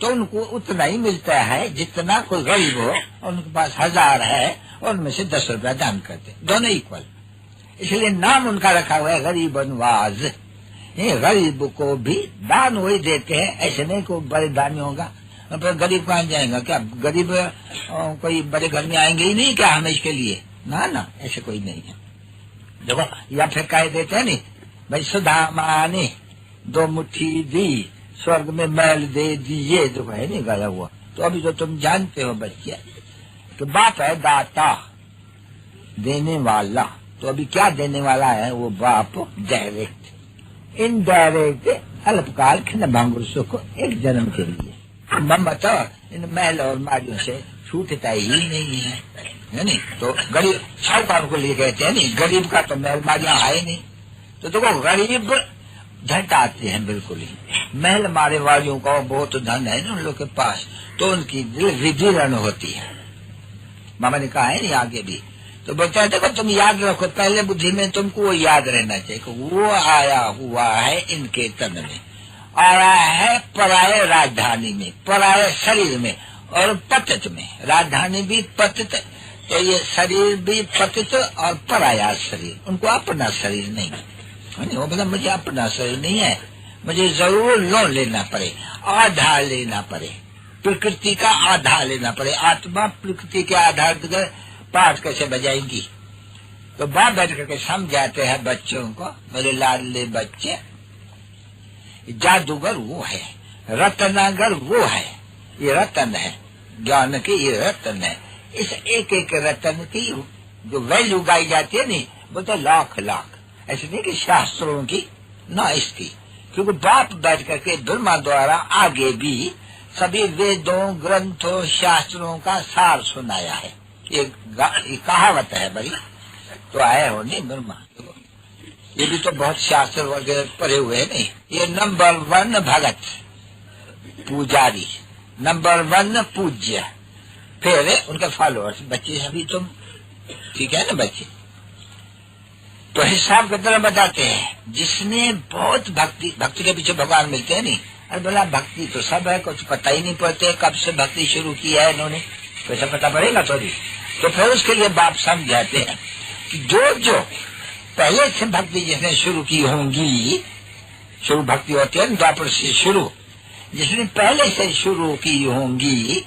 तो उनको उतना ही मिलता है जितना कोई गरीब हो और उनके पास 1000 है और उनमें से 10 रुपया दान करते, दोनों इक्वल। इसलिए नाम उनका रखा हुआ है गरीब वनवास। ये गरीब को भी दान वही देते हैं, ऐसे नहीं कोई बड़े दानी होगा पर गरीब कहाँ जाएगा, क्या गरीब कोई बड़े घर में आएंगे ही नहीं क्या हमेशा के लिए, ना ऐसे कोई नहीं है। देखो या फिर कह देते हैं नहीं भाई सुदामा ने 2 मुट्ठी दी स्वर्ग में मैल दे दिए, जो है नहीं गया हुआ। तो अभी तो तुम जानते हो बच्चे तो बाप है दाता देने वाला। तो अभी क्या देने वाला है वो बाप, डायरेक्ट इनडायरेक्ट अल्पकाल खिन भांगुर सुख एक जन्म के लिए। ममता इन महल और मारियों से छूटता ही नहीं है नहीं। तो गरीब साहूकार को लिए कहते हैं नहीं, गरीब का तो महल मारियां है नहीं। तो देखो गरीब झट आते हैं बिल्कुल ही, महल मारे वालियों का बहुत धन है ना उन लोग के पास, तो उनकी दिल विदीर्ण होती है। मामा ने कहा है नहीं आगे भी, तो बोलते हैं देखो तुम याद रखो, पहले बुद्धि में तुमको वो याद रहना चाहिए कि वो आया हुआ है इनके तन में, आया है पराये राजधानी में, पराये शरीर में और पतित में। राजधानी भी पतित, तो ये शरीर भी पतित और पराया शरीर, उनको अपना शरीर नहीं है। वो बोला मुझे अपना शरीर नहीं है, मुझे जरूर लोन लेना पड़े, आधार लेना पड़े, प्रकृति का आधार लेना पड़े। आत्मा प्रकृति के आधार पर पाठ कैसे बजाएंगी? तो बाप बैठ करके समझाते हैं बच्चों को, मेरे लाडले बच्चे, जादूगर वो है, रत्नागर वो है, ये रतन है, ज्ञान की ये रतन है। इस एक एक रतन की जो वैल्यू गाई जाती है नहीं, वो तो लाख लाख, ऐसे नहीं कि शास्त्रों की ना इसकी, क्योंकि बाप बैठ करके ब्रह्मा द्वारा आगे भी सभी वेदों ग्रंथों शास्त्रों का सार सुनाया है। ये कहावत है बड़ी, तो आए हो नहीं ब्रह्मा, ये भी तो बहुत शास्त्र वगैरह पढ़े हुए है नहीं। ये नंबर 1 भगत पुजारी, नंबर 1 पूज्य, फिर उनके फॉलोअर्स बच्चे सभी तुम, ठीक है ना बच्चे। तो हिसाब कितना बताते हैं, जिसने बहुत भक्ति, भक्ति के पीछे भगवान मिलते हैं नहीं। अरे बोला भक्ति तो सब है, कुछ पता ही नहीं पड़ते कब से भक्ति शुरू किया है इन्होंने, कैसा पता पड़ेगा थोड़ी। तो फिर उसके लिए बाप समझाते हैं कि जो जो पहले से भक्ति जिसने शुरू की होंगी, शुरू भक्ति होती है द्वापर से शुरू, जिसने पहले से शुरू की होंगी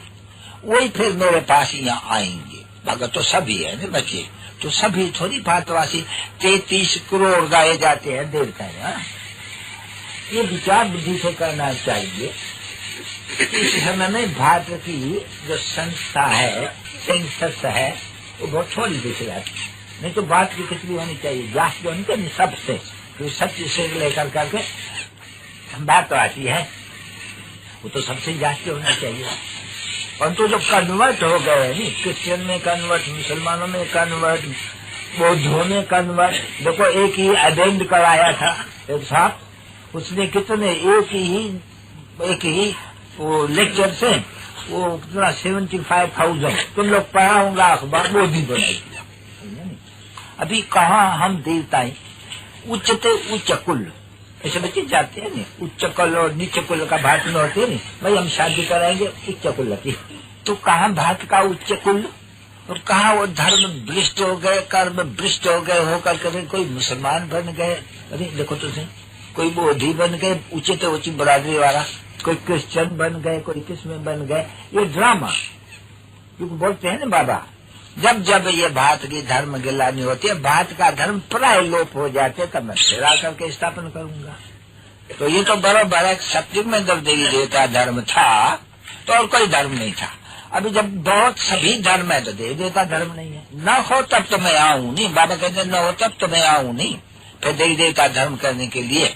वही फिर मेरे पास यहाँ आएंगे। भगत तो सभी है ना बच्चे, तो सभी थोड़ी भारतवासी 33 करोड़ गाए जाते हैं देवता है। ये विचार बुद्धि से करना चाहिए। इस समय में भारत की जो संस्था है, सेंसस है, वो बहुत थोड़ी दिख रहा है। नहीं तो बात की कुछ भी होनी चाहिए, जांच भी होनी चाहिए सबसे, तो सत्य से लेकर करके बात तो आती है, वो तो सबसे जांच होना चाहिए। परंतु जो कन्वर्ट हो गए नहीं, क्रिश्चियन में कन्वर्ट, मुसलमानों में कन्वर्ट, बौद्धों में कन्वर्ट। देखो एक ही अटेंड कराया था एक साहब, उसने कितने एक ही वो लेक्चर से वो कितना 75,000 तुम लोग पढ़ा होगा अखबार, मोदी बनाई। अभी कहाँ हम देवताएं उच्चते उच्च कुल, ऐसे बच्चे जाते हैं नहीं, उच्च कुल और नीचे कुल का भारत में होते नहीं, भाई हम शादी कराएंगे उच्च कुल की, तो कहाँ भारत का उच्च कुल और कहाँ वो धर्म भ्रष्ट हो गए, कर्म भ्रष्ट हो गए, होकर कभी कोई मुसलमान बन गए। अरे देखो तो सही, कोई बौद्धि बन गए उचित उच्च बरादरी वाला, कोई क्रिश्चियन बन गए, कोई किसमें बन गए। ये ड्रामा, क्योंकि बोलते हैं ना बाबा, जब जब ये भारत की धर्म गिलानी होती है, भारत का धर्म प्राय लोप हो जाते, तब मैं फिर आकर के स्थापन करूंगा। तो ये तो बराबर है, सत्युग में जब देवी देवता धर्म था तो और कोई धर्म नहीं था। अभी जब बहुत सभी धर्म है तो देवी देवता धर्म नहीं है। न हो तब तो मैं आऊं नहीं, बाबा कहते न हो तब तो मैं आऊं नहीं, फिर देवी देवता धर्म करने के लिए।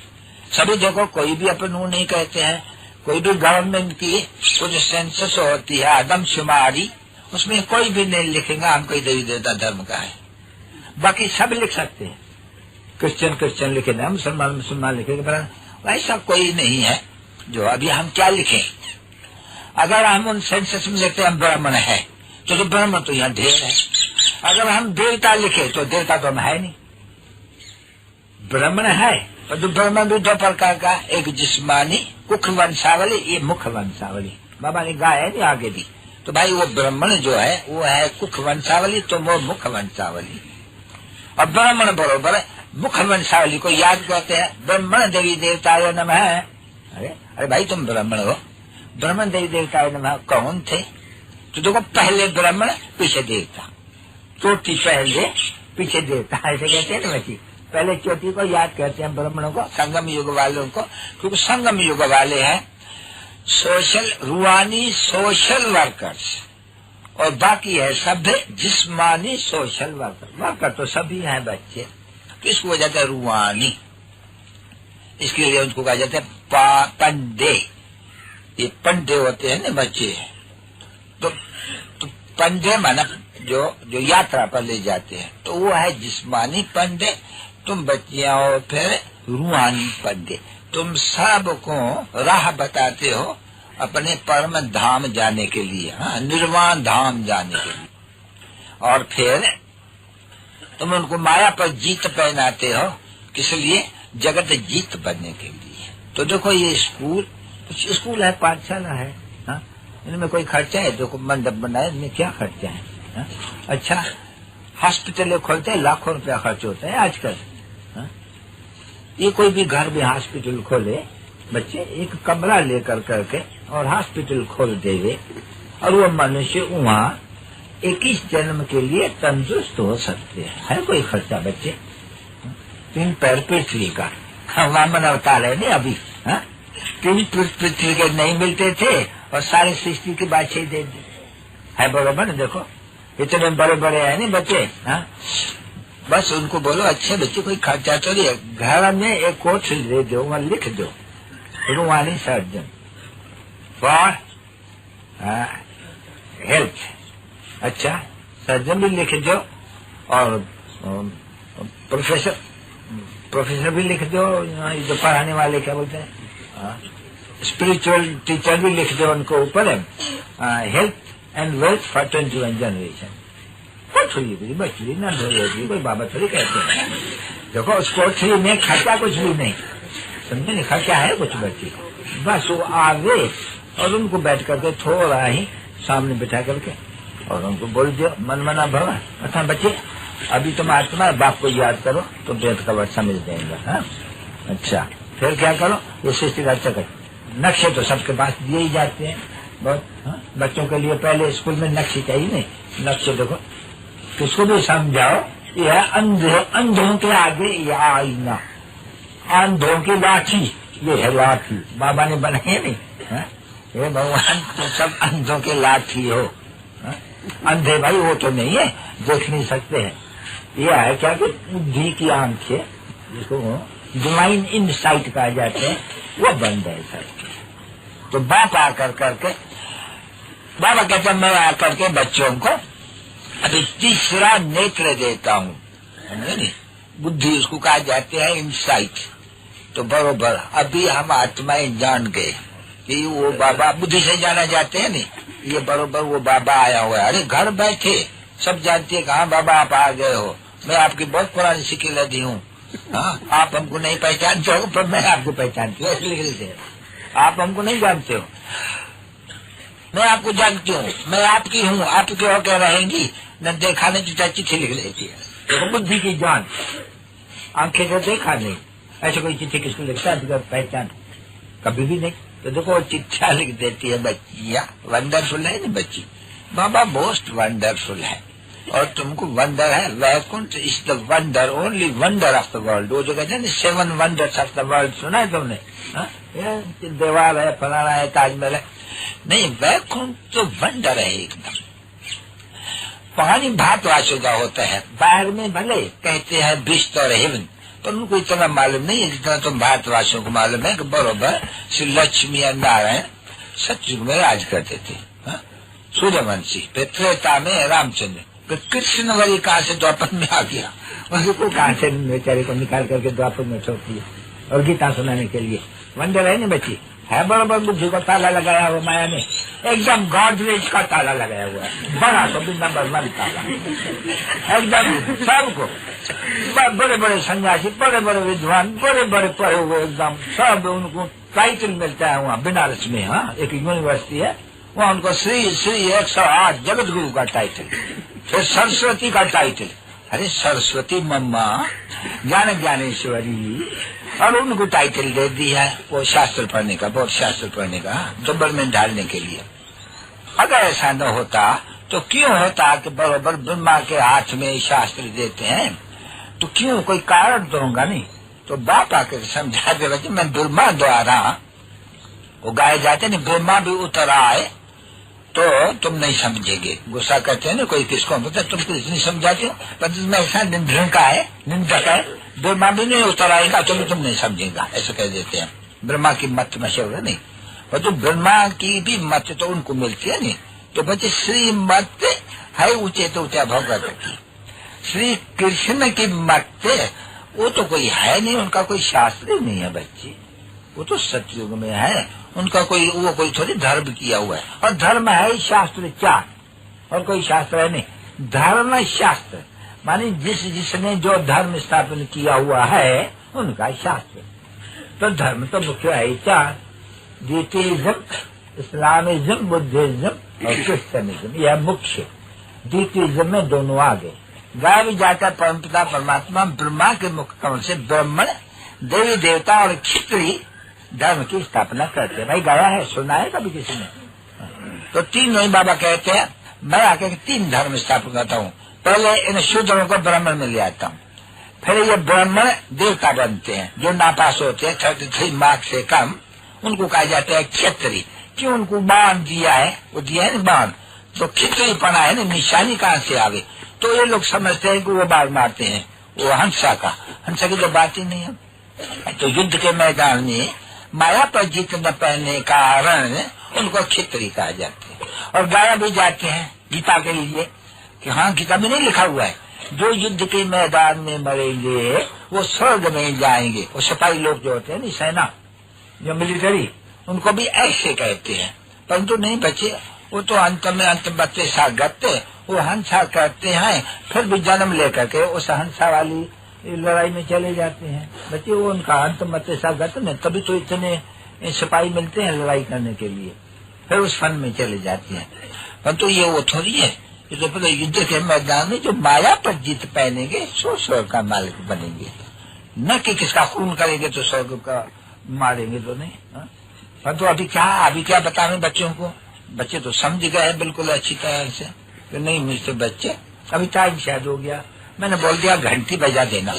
सभी देखो कोई भी अपन वो नहीं कहते हैं, कोई भी गवर्नमेंट की कुछ सेंसस होती है आदमशुमारी, उसमें कोई भी नहीं लिखेगा हम कोई देवी देवता धर्म का है। बाकी सब लिख सकते हैं, क्रिश्चियन लिखेगा, मुसलमान लिखेगा, ऐसा कोई नहीं है। जो अभी हम क्या लिखें, अगर हम उन सेंसस में लिखते हम ब्राह्मण है तो ब्राह्मण तो यहाँ ढेर है। अगर हम देवता लिखे तो देवता तो हम है नहीं, ब्राह्मण है। और जो ब्राह्मण भी 2 प्रकार का, एक जिस्मानी कुख वंशावली, ये मुख वंशावली। बाबा ने गाया है आगे भी, तो भाई वो ब्राह्मण जो है वो है कुख वंशावली, तो वो मुख वंशावली। और ब्राह्मण बरोबर मुख वंशावली को याद करते हैं, ब्राह्मण देवी देवताय नमः। अरे भाई तुम ब्राह्मण हो, ब्राह्मण देवी देवताय नमः कौन थे? तो देखो पहले ब्राह्मण पीछे देवता, चोटी पहले पीछे देवता, ऐसे कहते हैं ना बच्ची। पहले चोटी को याद करते हैं ब्राह्मणों को, संगम युग वालों को, क्योंकि संगम युग वाले हैं सोशल रूहानी सोशल वर्कर्स, और बाकी है सभ्य जिस्मानी सोशल वर्कर तो सभी हैं बच्चे। तो इसको कहा जाता है रूहानी, इसके लिए उनको कहा जाता है पंडे। ये पंडे होते हैं ना बच्चे, तो पंडे माना जो यात्रा पर ले जाते हैं, तो वो है जिस्मानी पंडे। तुम बच्चियां हो फिर रूहानी पंडे, तुम सबको राह बताते हो अपने परम धाम जाने के लिए, हाँ निर्वाण धाम जाने के लिए। और फिर तुम उनको माया पर जीत पहनाते हो, किस लिए? जगत जीत बनने के लिए। तो देखो ये स्कूल, कुछ स्कूल है, पाठशाला है, हाँ? इनमें कोई खर्चा है? देखो मंडप बनाए, इनमें क्या खर्चा है, हाँ? अच्छा, हॉस्पिटल खोलते हैं, लाखों रुपया खर्च होता है आजकल, हाँ? ये कोई भी घर में हॉस्पिटल खोले, बच्चे एक कमरा लेकर करके और हॉस्पिटल खोल देवे, और वो मनुष्य वहाँ 21 जन्म के लिए तंदुरुस्त हो सकते हैं। है कोई खर्चा बच्चे? 3 पैर पृथ्वी का, वामन अवतार है नहीं अभी, हाँ? 3 पृथ्वी के नहीं मिलते थे और सारे सृष्टि की बादशाही दे दी है, बरोबर? देखो इतने बड़े बड़े है नहीं बच्चे, हाँ? बस उनको बोलो अच्छे बच्चे कोई खर्चा तो नहीं है, घर में एक कोठरी दे दो, वहाँ लिख दो रूहानी सर्जन फॉर हेल्थ। अच्छा, सर्जन भी लिख दो और प्रोफेसर भी लिख दो, जो पढ़ाने वाले क्या बोलते हैं, स्पिरिचुअल टीचर भी लिख दो उनको ऊपर, health and wealth for 21 generation. बच्ची ना धोगी, कोई बाबा थोड़ी कहते हैं। देखो उस कोठरी में खर्चा कुछ भी नहीं, समझे नहीं, खर्चा है कुछ बच्ची को, बस वो आगे और उनको बैठ करके थोड़ा ही सामने बिठा करके और उनको बोल दियो मन मना भवन। अच्छा बच्चे, अभी तुम आत्मा बाप को याद करो तो वेद का वर्षा मिल जाएगा, हाँ? अच्छा, फिर क्या करो, ये सृष्टि का चक्कर, नक्शे तो सबके पास दिए ही जाते हैं बहुत, हाँ? बच्चों के लिए पहले स्कूल में नक्शे चाहिए नहीं, नक्शे देखो, किसको भी समझाओ, यह अंधों के आगे यह आईना, अंधों की लाठी, ये है लाठी, बाबा ने बनाई नहीं, हाँ? ये भगवान तो सब अंधों के लाठी हो, हाँ? अंधे भाई वो तो नहीं है, देख नहीं सकते हैं, यह है क्या कि बुद्धि की आंखें, जिसको डिवाइन इनसाइट कहा जाते हैं, वो बंद है सर। तो बाप आकर करके, बाबा कहते हैं मैं आकर के बच्चों को अभी तीसरा नेत्र देता हूँ, नहीं? बुद्धि उसको कहा जाते हैं इनसाइट। तो बरोबर अभी हम आत्माएं जान गए कि वो बाबा बुद्धि से जाना जाते हैं नहीं, ये बरोबर वो बाबा आया हुआ है। अरे घर बैठे सब जानते हैं कि हाँ बाबा आप आ गए हो, मैं आपकी बहुत पुरानी शिकिल दी हूँ, हाँ? आप हमको नहीं पहचानते हो पर मैं आपको पहचानती हूँ, ऐसे लिख लेते हैं। आप हमको नहीं जानते हो, मैं आपको जानती हूँ, मैं आपकी हूँ, आपकी होकर रहेंगी, न देखा नहीं तो चिट्ठी लिख लेती है। तो बुद्धि की जान, आंखें तो देखा नहीं, ऐसे कोई चिट्ठी किसको लिखता है तो पहचान कभी भी नहीं। तो देखो चिट्ठा लिख देती है बच्चिया, वंडरफुल है ना बच्ची, बाबा मोस्ट वंडरफुल है और तुमको वंडर है, Vaikunth is the wonder, only wonder of the world. वो जो कहते हैं ना 7 वंडर्स ऑफ द वर्ल्ड, सुना है तुमने, हाँ? देवाल है, फलाना है, ताजमहल है, नहीं, वैकुंठ तो वंडर है एकदम। पानी भारतवासियों का होता है, बाहर में भले कहते हैं बिस्ट और हेवन, पर उनको इतना मालूम नहीं है जितना तुम भारतवासियों को मालूम है कि बरोबर श्री लक्ष्मी और नारायण सतयुग में राज करते थे, हाँ? सूर्यवंशी, त्रेता में रामचंद्र, कृष्ण वाली कहाँ से द्वापर में आ गया, उसको कहाँ से बेचारे को निकाल करके द्वापर में छोड़ दिया और गीता सुनाने के लिए। वंडर है ना बच्ची, है बराबर बुद्धि को ताला लगाया हुआ माया ने, एकदम गॉडरेज का ताला लगाया हुआ है, बड़ा तो भी नंबर 1 ताला, एकदम सबको, बड़े बड़े सन्यासी, बड़े बड़े विद्वान, बड़े बड़े पढ़े हुए, एकदम सब उनको टाइटल मिलता है वहाँ बनारस में, हाँ? एक यूनिवर्सिटी है वहाँ, उनको श्री श्री 108 जगत गुरु का टाइटल, फिर सरस्वती का टाइटल, अरे सरस्वती मम्मा ज्ञान ज्ञानेश्वरी, और उनको टाइटल दे दी है वो शास्त्र पढ़ने का, बहुत शास्त्र पढ़ने का, जबर में डालने के लिए। अगर ऐसा न होता तो क्यों होता कि बराबर ब्रह्मा के हाथ में शास्त्र देते हैं, तो क्यों, कोई कारण तो होगा नहीं। तो बाप आकर समझा दे कि मैं ब्रह्मा द्वारा, वो गाए जाते नहीं, ब्रह्मा भी उतर आए तो तुम नहीं समझेंगे, गुस्सा करते हैं ना कोई किसको, मतलब तुम कुछ नहीं समझाते हो, पर मैं ऐसा निंदक है, निंदक है, ब्रह्मा भी नहीं उतर आएगा तो भी तुम नहीं समझेगा, ऐसा कह देते हैं। ब्रह्मा की मत मशहूर नहीं, पर तो ब्रह्मा की भी मत तो उनको मिलती है नहीं। तो बच्चे श्री मत है ऊंचे तो ऊंचा भगवत की, श्री कृष्ण की मत वो तो कोई है नहीं, उनका कोई शास्त्र ही नहीं है बच्चे, वो तो सतयुग में है, उनका कोई वो कोई थोड़ी धर्म किया हुआ है, और धर्म है शास्त्र 4 और कोई शास्त्र है नहीं। धर्म शास्त्र माने जिसने जो धर्म स्थापन किया हुआ है उनका शास्त्र। तो धर्म तो मुख्य है चार, द्वितीयज्म, इस्लामिज्म, बुद्धिज्म और क्रिश्चियनिज्म, यह मुख्य। द्वितीयज्म में दोनों आ गए। गाय भी जाकर परमपिता परमात्मा ब्रह्मा के मुख कमल से ब्राह्मण, देवी देवता और क्षत्रिय धर्म की स्थापना करते हैं। भाई गाया है, सुना है कभी किसी ने? तो तीन नहीं बाबा कहते हैं, मैं आके 3 धर्म स्थापन करता हूँ। पहले इन शूद्रों को ब्राह्मण में ले आता हूँ, फिर ये ब्राह्मण देवता बनते हैं जो नापास होते हैं 33 मार्क्स से कम, उनको कहा जाता है क्षत्रिय। क्यों? उनको बाण दिया है, वो दिया है ना बाण, तो क्षत्रिय पना है ना, निशानी कहाँ से आ गई? तो ये लोग समझते हैं कि वो बाण मारते हैं, वो हंसा की तो बात ही नहीं है। तो युद्ध के मैदान में माया पर जीत न पाने कारण उनको क्षत्रिय कहा जाते हैं। और गाया भी जाते हैं गीता के लिए कि हाँ, गीता में नहीं लिखा हुआ है जो युद्ध के मैदान में मरेंगे वो स्वर्ग में जाएंगे। वो सिपाही लोग जो होते हैं ना, सेना जो मिलिट्री, उनको भी ऐसे कहते हैं, परंतु नहीं बचे, वो तो अंत में बच्चे सागते वो हंसा करते हैं, फिर भी जन्म लेकर के उस हंसा वाली लड़ाई में चले जाते हैं बच्चे। वो उनका अंत मत सागत में, तभी तो इतने सिपाही मिलते हैं लड़ाई करने के लिए, फिर उस फन में चले जाते हैं। परंतु ये वो थोड़ी है, ये तो पहले युद्ध के मैदान में जो माया पर जीत पहनेंगे सो स्वर्ग का मालिक बनेंगे, न कि किसका खून करेंगे तो स्वर्ग का मारेंगे तो नहीं। परंतु अभी क्या बताने बच्चों को? बच्चे तो समझ गए बिल्कुल अच्छी तरह से कि नहीं मुझसे बच्चे, अभी टाइम शायद हो गया, मैंने बोल दिया घंटी बजा देना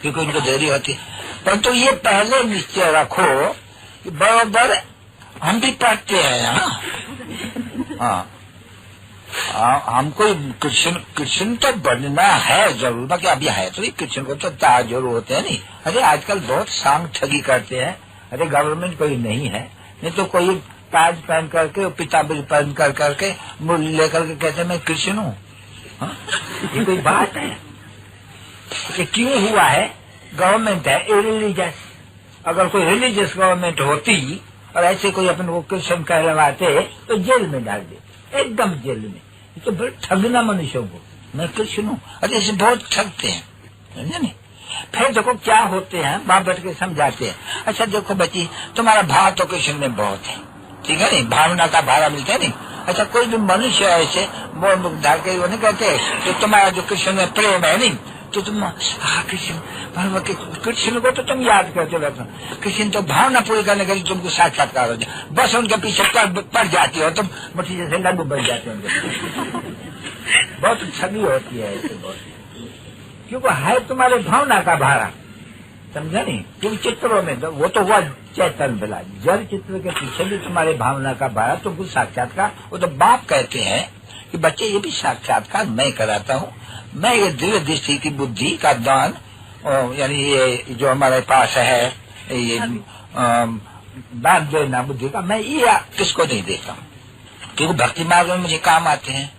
क्योंकि उनको देरी होती। परंतु ये पहले निश्चय रखो कि बराबर हम भी पढ़ते हैं। हाँ, हमको कृष्ण तो बनना है जरूर, बाकी अभी है तो कृष्ण को तो ताज जरूर होते हैं नहीं। अरे आजकल बहुत सांग ठगी करते हैं। अरे गवर्नमेंट कोई नहीं है, नहीं तो कोई ताज पहन करके पीताम्बर पहन करके मुरली लेकर के कहते मैं कृष्ण हूँ। ये कोई बात है? ये क्यों हुआ है? गवर्नमेंट है इरिलीजियस। अगर कोई रिलीजियस गवर्नमेंट होती और ऐसे कोई अपन को कृष्ण कहलवाते तो जेल में डाल दे, एकदम जेल में। ये तो बड़े ठगना मनुष्यों को, मैं कृष्ण हूँ। अरे ऐसे बहुत ठगते हैं, समझे नहीं? फिर देखो क्या होते हैं, बाप बैठ के समझाते हैं। अच्छा देखो बच्ची, तुम्हारा भाव तो कृष्ण में बहुत है, ठीक है नहीं? भावना का भाड़ा मिलता है नहीं? अच्छा कोई भी मनुष्य ऐसे मोड़ मुख धार के वो नहीं कहते तो तुम्हारा जो कृष्ण में प्रेम है नहीं, तो तुम कृष्ण को तो तुम याद करते रहते हो। कृष्ण तो भावना पूरी करने के लिए तुमको साक्षात्कार हो जाए, बस उनके पीछे पड़ जाती हो तुम, मुट्ठी जैसे लड्डू बन जाते हो। बहुत छवि होती है ऐसे, बहुत, क्योंकि है तुम्हारे भावना का भाड़ा, समझा नहीं? क्योंकि चित्रों में तो वो तो हुआ चैतन्य बिला, जल चित्र के पीछे भी तुम्हारे भावना का भाड़ा, तुमको साक्षात्कार। वो तो बाप कहते हैं कि बच्चे ये भी साक्षात्कार मैं कराता हूँ, मैं ये दिव्य दृष्टि की बुद्धि का दान, यानी ये जो हमारे पास है ये दान देना बुद्धि का, मैं ये किसको नहीं देता हूँ, क्योंकि भक्ति मार्ग में मुझे काम आते हैं।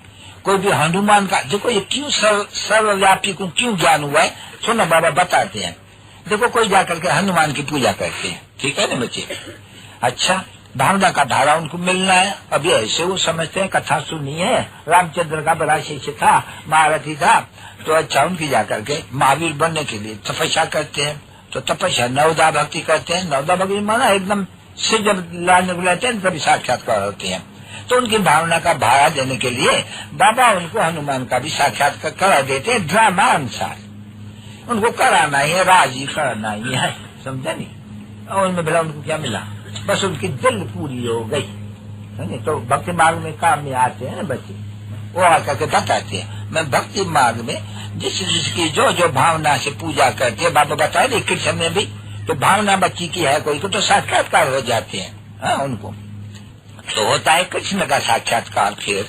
कोई भी हनुमान का देखो, ये क्यों सर्वव्यापी को क्यों ज्ञान हुआ है, सुनो बाबा बताते हैं। देखो कोई जाकर के हनुमान की पूजा करते हैं, ठीक है ना बच्चे? अच्छा भावना का धारा उनको मिलना है। अभी ऐसे वो समझते हैं, कथा सुनी है, रामचंद्र का बड़ा शिष्य था, महारथी था, तो अच्छा उनकी जाकर के महावीर बनने के लिए तपस्या करते हैं। तो तपस्या नवदा भक्ति करते हैं। नवदा भक्ति माना एकदम से जब लाने को लेते हैं तभी साक्षात्कार होते हैं। तो उनकी भावना का भाड़ा देने के लिए बाबा उनको हनुमान का भी साक्षात्कार करा देते हैं, ड्रामा अनुसार उनको कराना ही है, राजी करना ही है, समझा नहीं? और उनमें भला उनको क्या मिला? बस उनकी दिल पूरी हो गई, है? तो भक्ति मार्ग में काम में आते हैं बच्चे, वो आकर के बताते हैं मैं भक्ति मार्ग में जिसकी जो जो भावना से पूजा करते हैं, बाबा बताए नहीं कृष्ण में भी तो भावना बच्ची की है कोई को तो साक्षात्कार हो जाते हैं। हाँ, उनको तो होता है कृष्ण का साक्षात्कार। फिर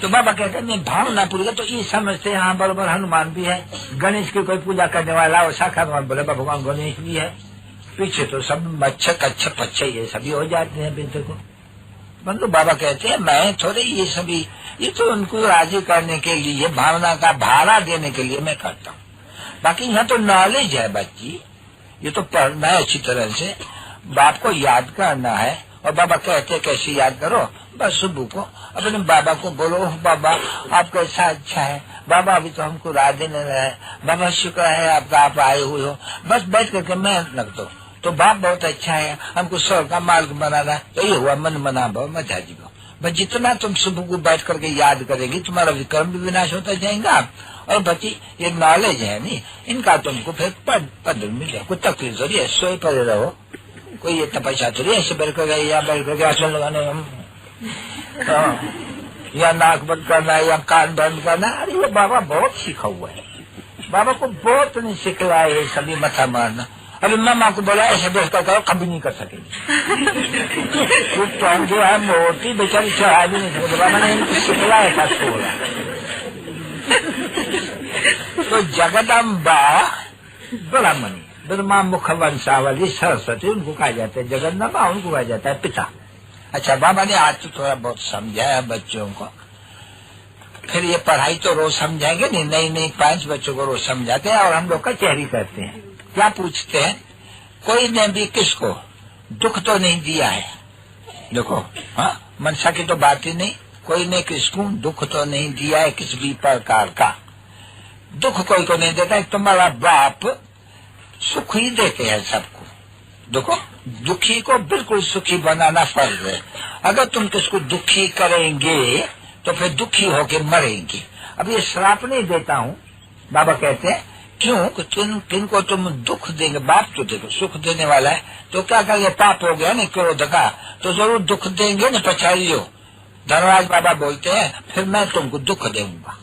तो बाबा कहते हैं भावना पूरी, तो ये समझते हैं हाँ बराबर हनुमान भी है, गणेश की कोई पूजा करने वाला और साक्षात्कार बोले भगवान गणेश भी है, पीछे तो सब मच्छर कच्छ पच्छे ये सभी हो जाते हैं बेटे को। मतलब बाबा कहते हैं मैं थोड़े ये सभी, ये तो उनको राजी करने के लिए, भावना का भाड़ा देने के लिए मैं करता हूँ। बाकी यहाँ तो नॉलेज है बच्ची, ये तो पढ़ना है अच्छी तरह से, बाप को याद करना है। और बाबा कहते कैसे याद करो, बस सुबह को अपने बाबा को बोलो बाबा आप कैसा अच्छा है, बाबा अभी तो हमको राह देने रहे, बाबा शुक्र है आपका, आप आए हुए हो, बस बैठ करके मेहनत लग दो। तो बाप बहुत अच्छा है, हमको स्वर्ग का मार्ग बनाना, तो ये हुआ मन मना भाव मचा जी भाव। बस जितना तुम सुबह को बैठ करके याद करेगी, तुम्हारा विक्रम भी विनाश होता जाएगा। और बच्ची ये नॉलेज है नहीं, इनका तुमको फिर पद मिल जाए, कोई तकलीफ थोड़ी है, सोए पड़े रहो, कोई ये तपस्या थोड़ी ऐसे बैठ कर या बैठ करके आसन लगाने हम या नाक बंद करना या कान बंद करना। अरे वो बाबा बहुत सीखा हुआ है, बाबा को बहुत नहीं सिखलाया है सभी मथा मारना। अरे मामा को बोला ऐसे बैठ कर करो, कभी नहीं कर सकेंगे। तो जो है मोटी बेचारी चढ़ा भी नहीं सकते, बाबा ने इनको सिखलाया था थोड़ा। तो जगदम्बा ब्रह्मणी ब्रह्मा मुख वंशावली सरस्वती उनको कहा जाता है, जगदम्बा उनको कहा जाता है पिता। अच्छा, बाबा ने आज तो थोड़ा बहुत समझाया बच्चों को, फिर ये पढ़ाई तो रोज समझाएंगे नहीं, नई 5 बच्चों को रोज समझाते हैं और हम लोग कचहरी करते हैं। क्या पूछते हैं, कोई ने भी किसको दुख तो नहीं दिया है, देखो हाँ मनसा की तो बात ही नहीं, कोई ने किसको दुख तो नहीं दिया है किसी भी प्रकार का, दुख कोई को नहीं देता है। तुम्हारा बाप सुख ही देते हैं सबको, देखो दुखी को बिल्कुल सुखी बनाना फर्ज है। अगर तुम किसको दुखी करेंगे तो फिर दुखी होके मरेंगे। अब ये श्राप नहीं देता हूँ, बाबा कहते हैं क्यों कि किनको तुम दुख देंगे, बाप तो देखो सुख देने वाला है, तो क्या करेंगे, पाप हो गया ना क्रोध का, तो जरूर दुख देंगे न, पछाड़ियो। धनराज बाबा बोलते हैं फिर मैं तुमको दुख दूंगा,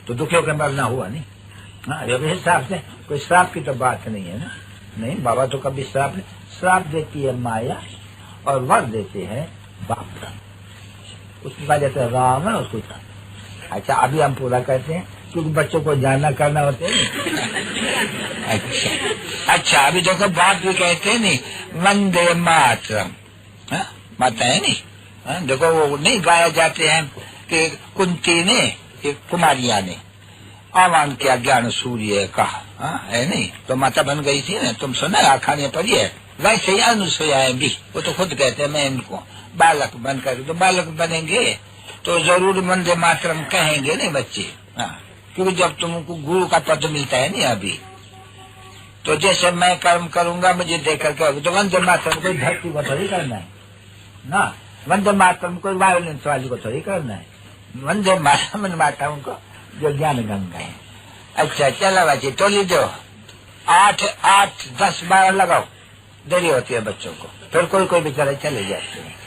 तो दुखी होकर मरना हुआ नहीं। हाँ, हिसाब से कोई श्राप की तो बात नहीं है ना, नहीं बाबा तो कभी श्राप नहीं, श्राप देती है माया और वर देते हैं बाप। उसको कहा जाता है रावण, उसको। अच्छा, अभी हम पूरा करते हैं क्योंकि बच्चों को जानना करना होते है। अच्छा, अभी देखो बाप भी कहते हैं नहीं, वंदे मातरम, माता है नहीं, देखो वो नहीं गाया जाते हैं कि कुंती ने, कुमारिया ने आह्वान किया ज्ञान सूर्य का, है नहीं, तो माता बन गई थी ना, तुम सुना आखाने पड़ी है। वैसे ही अनुसुया भी, वो तो खुद कहते हैं मैं इनको बालक बनकर, तो बालक बनेंगे तो जरूर वंदे मातरम कहेंगे नहीं बच्चे। क्योंकि जब तुमको गुरु का पद मिलता है नहीं अभी, तो जैसे मैं कर्म करूंगा मुझे देख करके, तो वंदे मातरम कोई धरती को थोड़ी करना है ना, वंदे मातरम कोई वायोलेंस वाली को थोड़ी करना है, वंदे मातरम को जो ज्ञान गंगा है। अच्छा चलो बच्चे तो लीजिए 8, 10, 12 लगाओ, देरी होती है बच्चों को, फिर कोई बेचारे चले जाते हैं।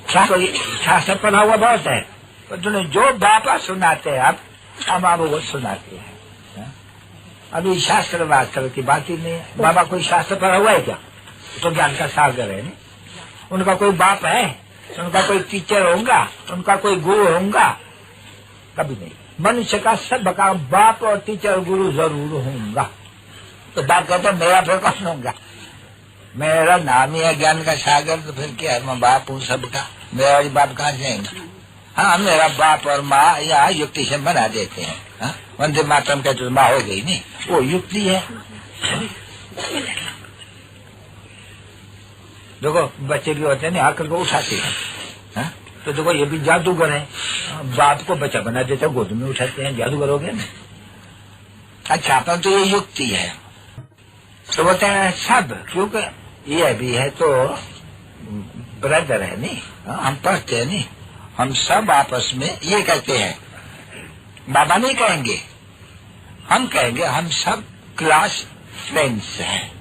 शास्त्र पढ़ा हुआ बहुत है, तो तुम्हें जो बाबा सुनाते हैं आप हम आपको वो सुनाते हैं। अभी शास्त्र वास्त्र की बात ही नहीं है, बाबा कोई शास्त्र पढ़ा हुआ है क्या, तो ज्ञान का सागर है नहीं। उनका कोई बाप है, उनका कोई टीचर होगा, उनका कोई गुरु होगा, कभी नहीं। मनुष्य का सबका बाप और टीचर गुरु जरूर होगा। तो बाप कहते मेरा फिर कौन होगा, मेरा नाम ही है ज्ञान का सागर, तो फिर क्या मैं बाप हूँ सबका, मेरा बाप कहाँ जाएंगे। हाँ, मेरा बाप और माँ यहाँ युक्ति से बना देते हैं। वंदे मातरम कहते तो माँ हो गई नहीं, वो युक्ति है। देखो बच्चे भी होते हैं ना, आकर को उठाते हैं, तो देखो ये भी जादूगर है, बाप को बच्चा बना देते हैं, गोद में उठाते हैं, जादूगर हो गया ना। अच्छा, पर तो ये युक्ति है, तो बोलते हैं सब, क्योंकि ये भी है तो ब्रदर है नहीं, हम पढ़ते हैं नहीं, हम सब आपस में ये कहते हैं, बाबा नहीं कहेंगे, हम कहेंगे हम सब क्लास फ्रेंड्स हैं।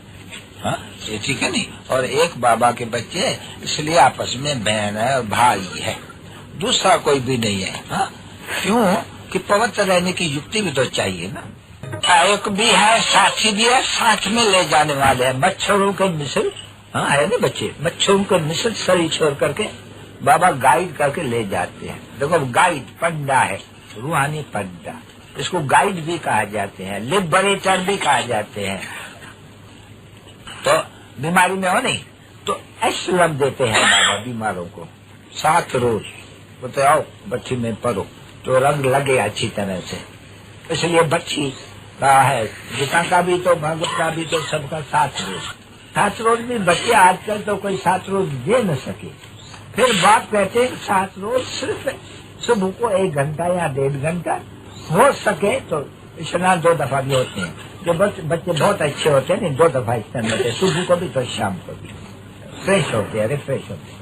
ये ठीक है नहीं, और एक बाबा के बच्चे, इसलिए आपस में बहन है और भाई है, दूसरा कोई भी नहीं है। क्यों कि पवित्र रहने की युक्ति भी तो चाहिए ना। एक भी है, साथी भी है, साथ में ले जाने वाले हैं, मच्छरों के मिसल, है ना बच्चे, मच्छरों के मिसल शरीर छोड़ करके बाबा गाइड करके ले जाते हैं। देखो गाइड पंडा है, रूहानी पंडा, इसको गाइड भी कहा जाते हैं, लिबरेटर भी कहा जाते हैं। तो बीमारी में हो नहीं तो एश्रम देते हैं बाबा बीमारों को, 7 रोज बोलते आओ बच्ची में पढ़ो, तो रंग लगे अच्छी तरह से। इसलिए बच्ची का है, गीता का भी तो, भगवत का भी तो, सबका 7 रोज। 7 रोज भी बच्चे आजकल तो कोई 7 रोज दे न सके, फिर बाप कहते हैं 7 रोज सिर्फ सुबह को 1 घंटा या 1.5 घंटा, हो सके तो स्नान 2 दफा भी होते हैं। जो बच्चे बहुत अच्छे होते हैं, 2 दफा स्नान होते हैं, सुबह को भी तो शाम को भी, फ्रेश होते हैं, रिफ्रेश होते हैं।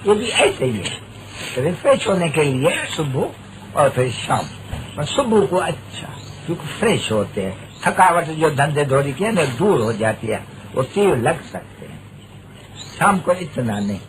ये भी ऐसे ही है, रिफ्रेश होने के लिए सुबह और फिर शाम। और सुबह को अच्छा, क्योंकि फ्रेश होते हैं, थकावट जो धंधे धोरी की है ना दूर हो जाती है, वो तीर लग सकते हैं। शाम को इतना नहीं।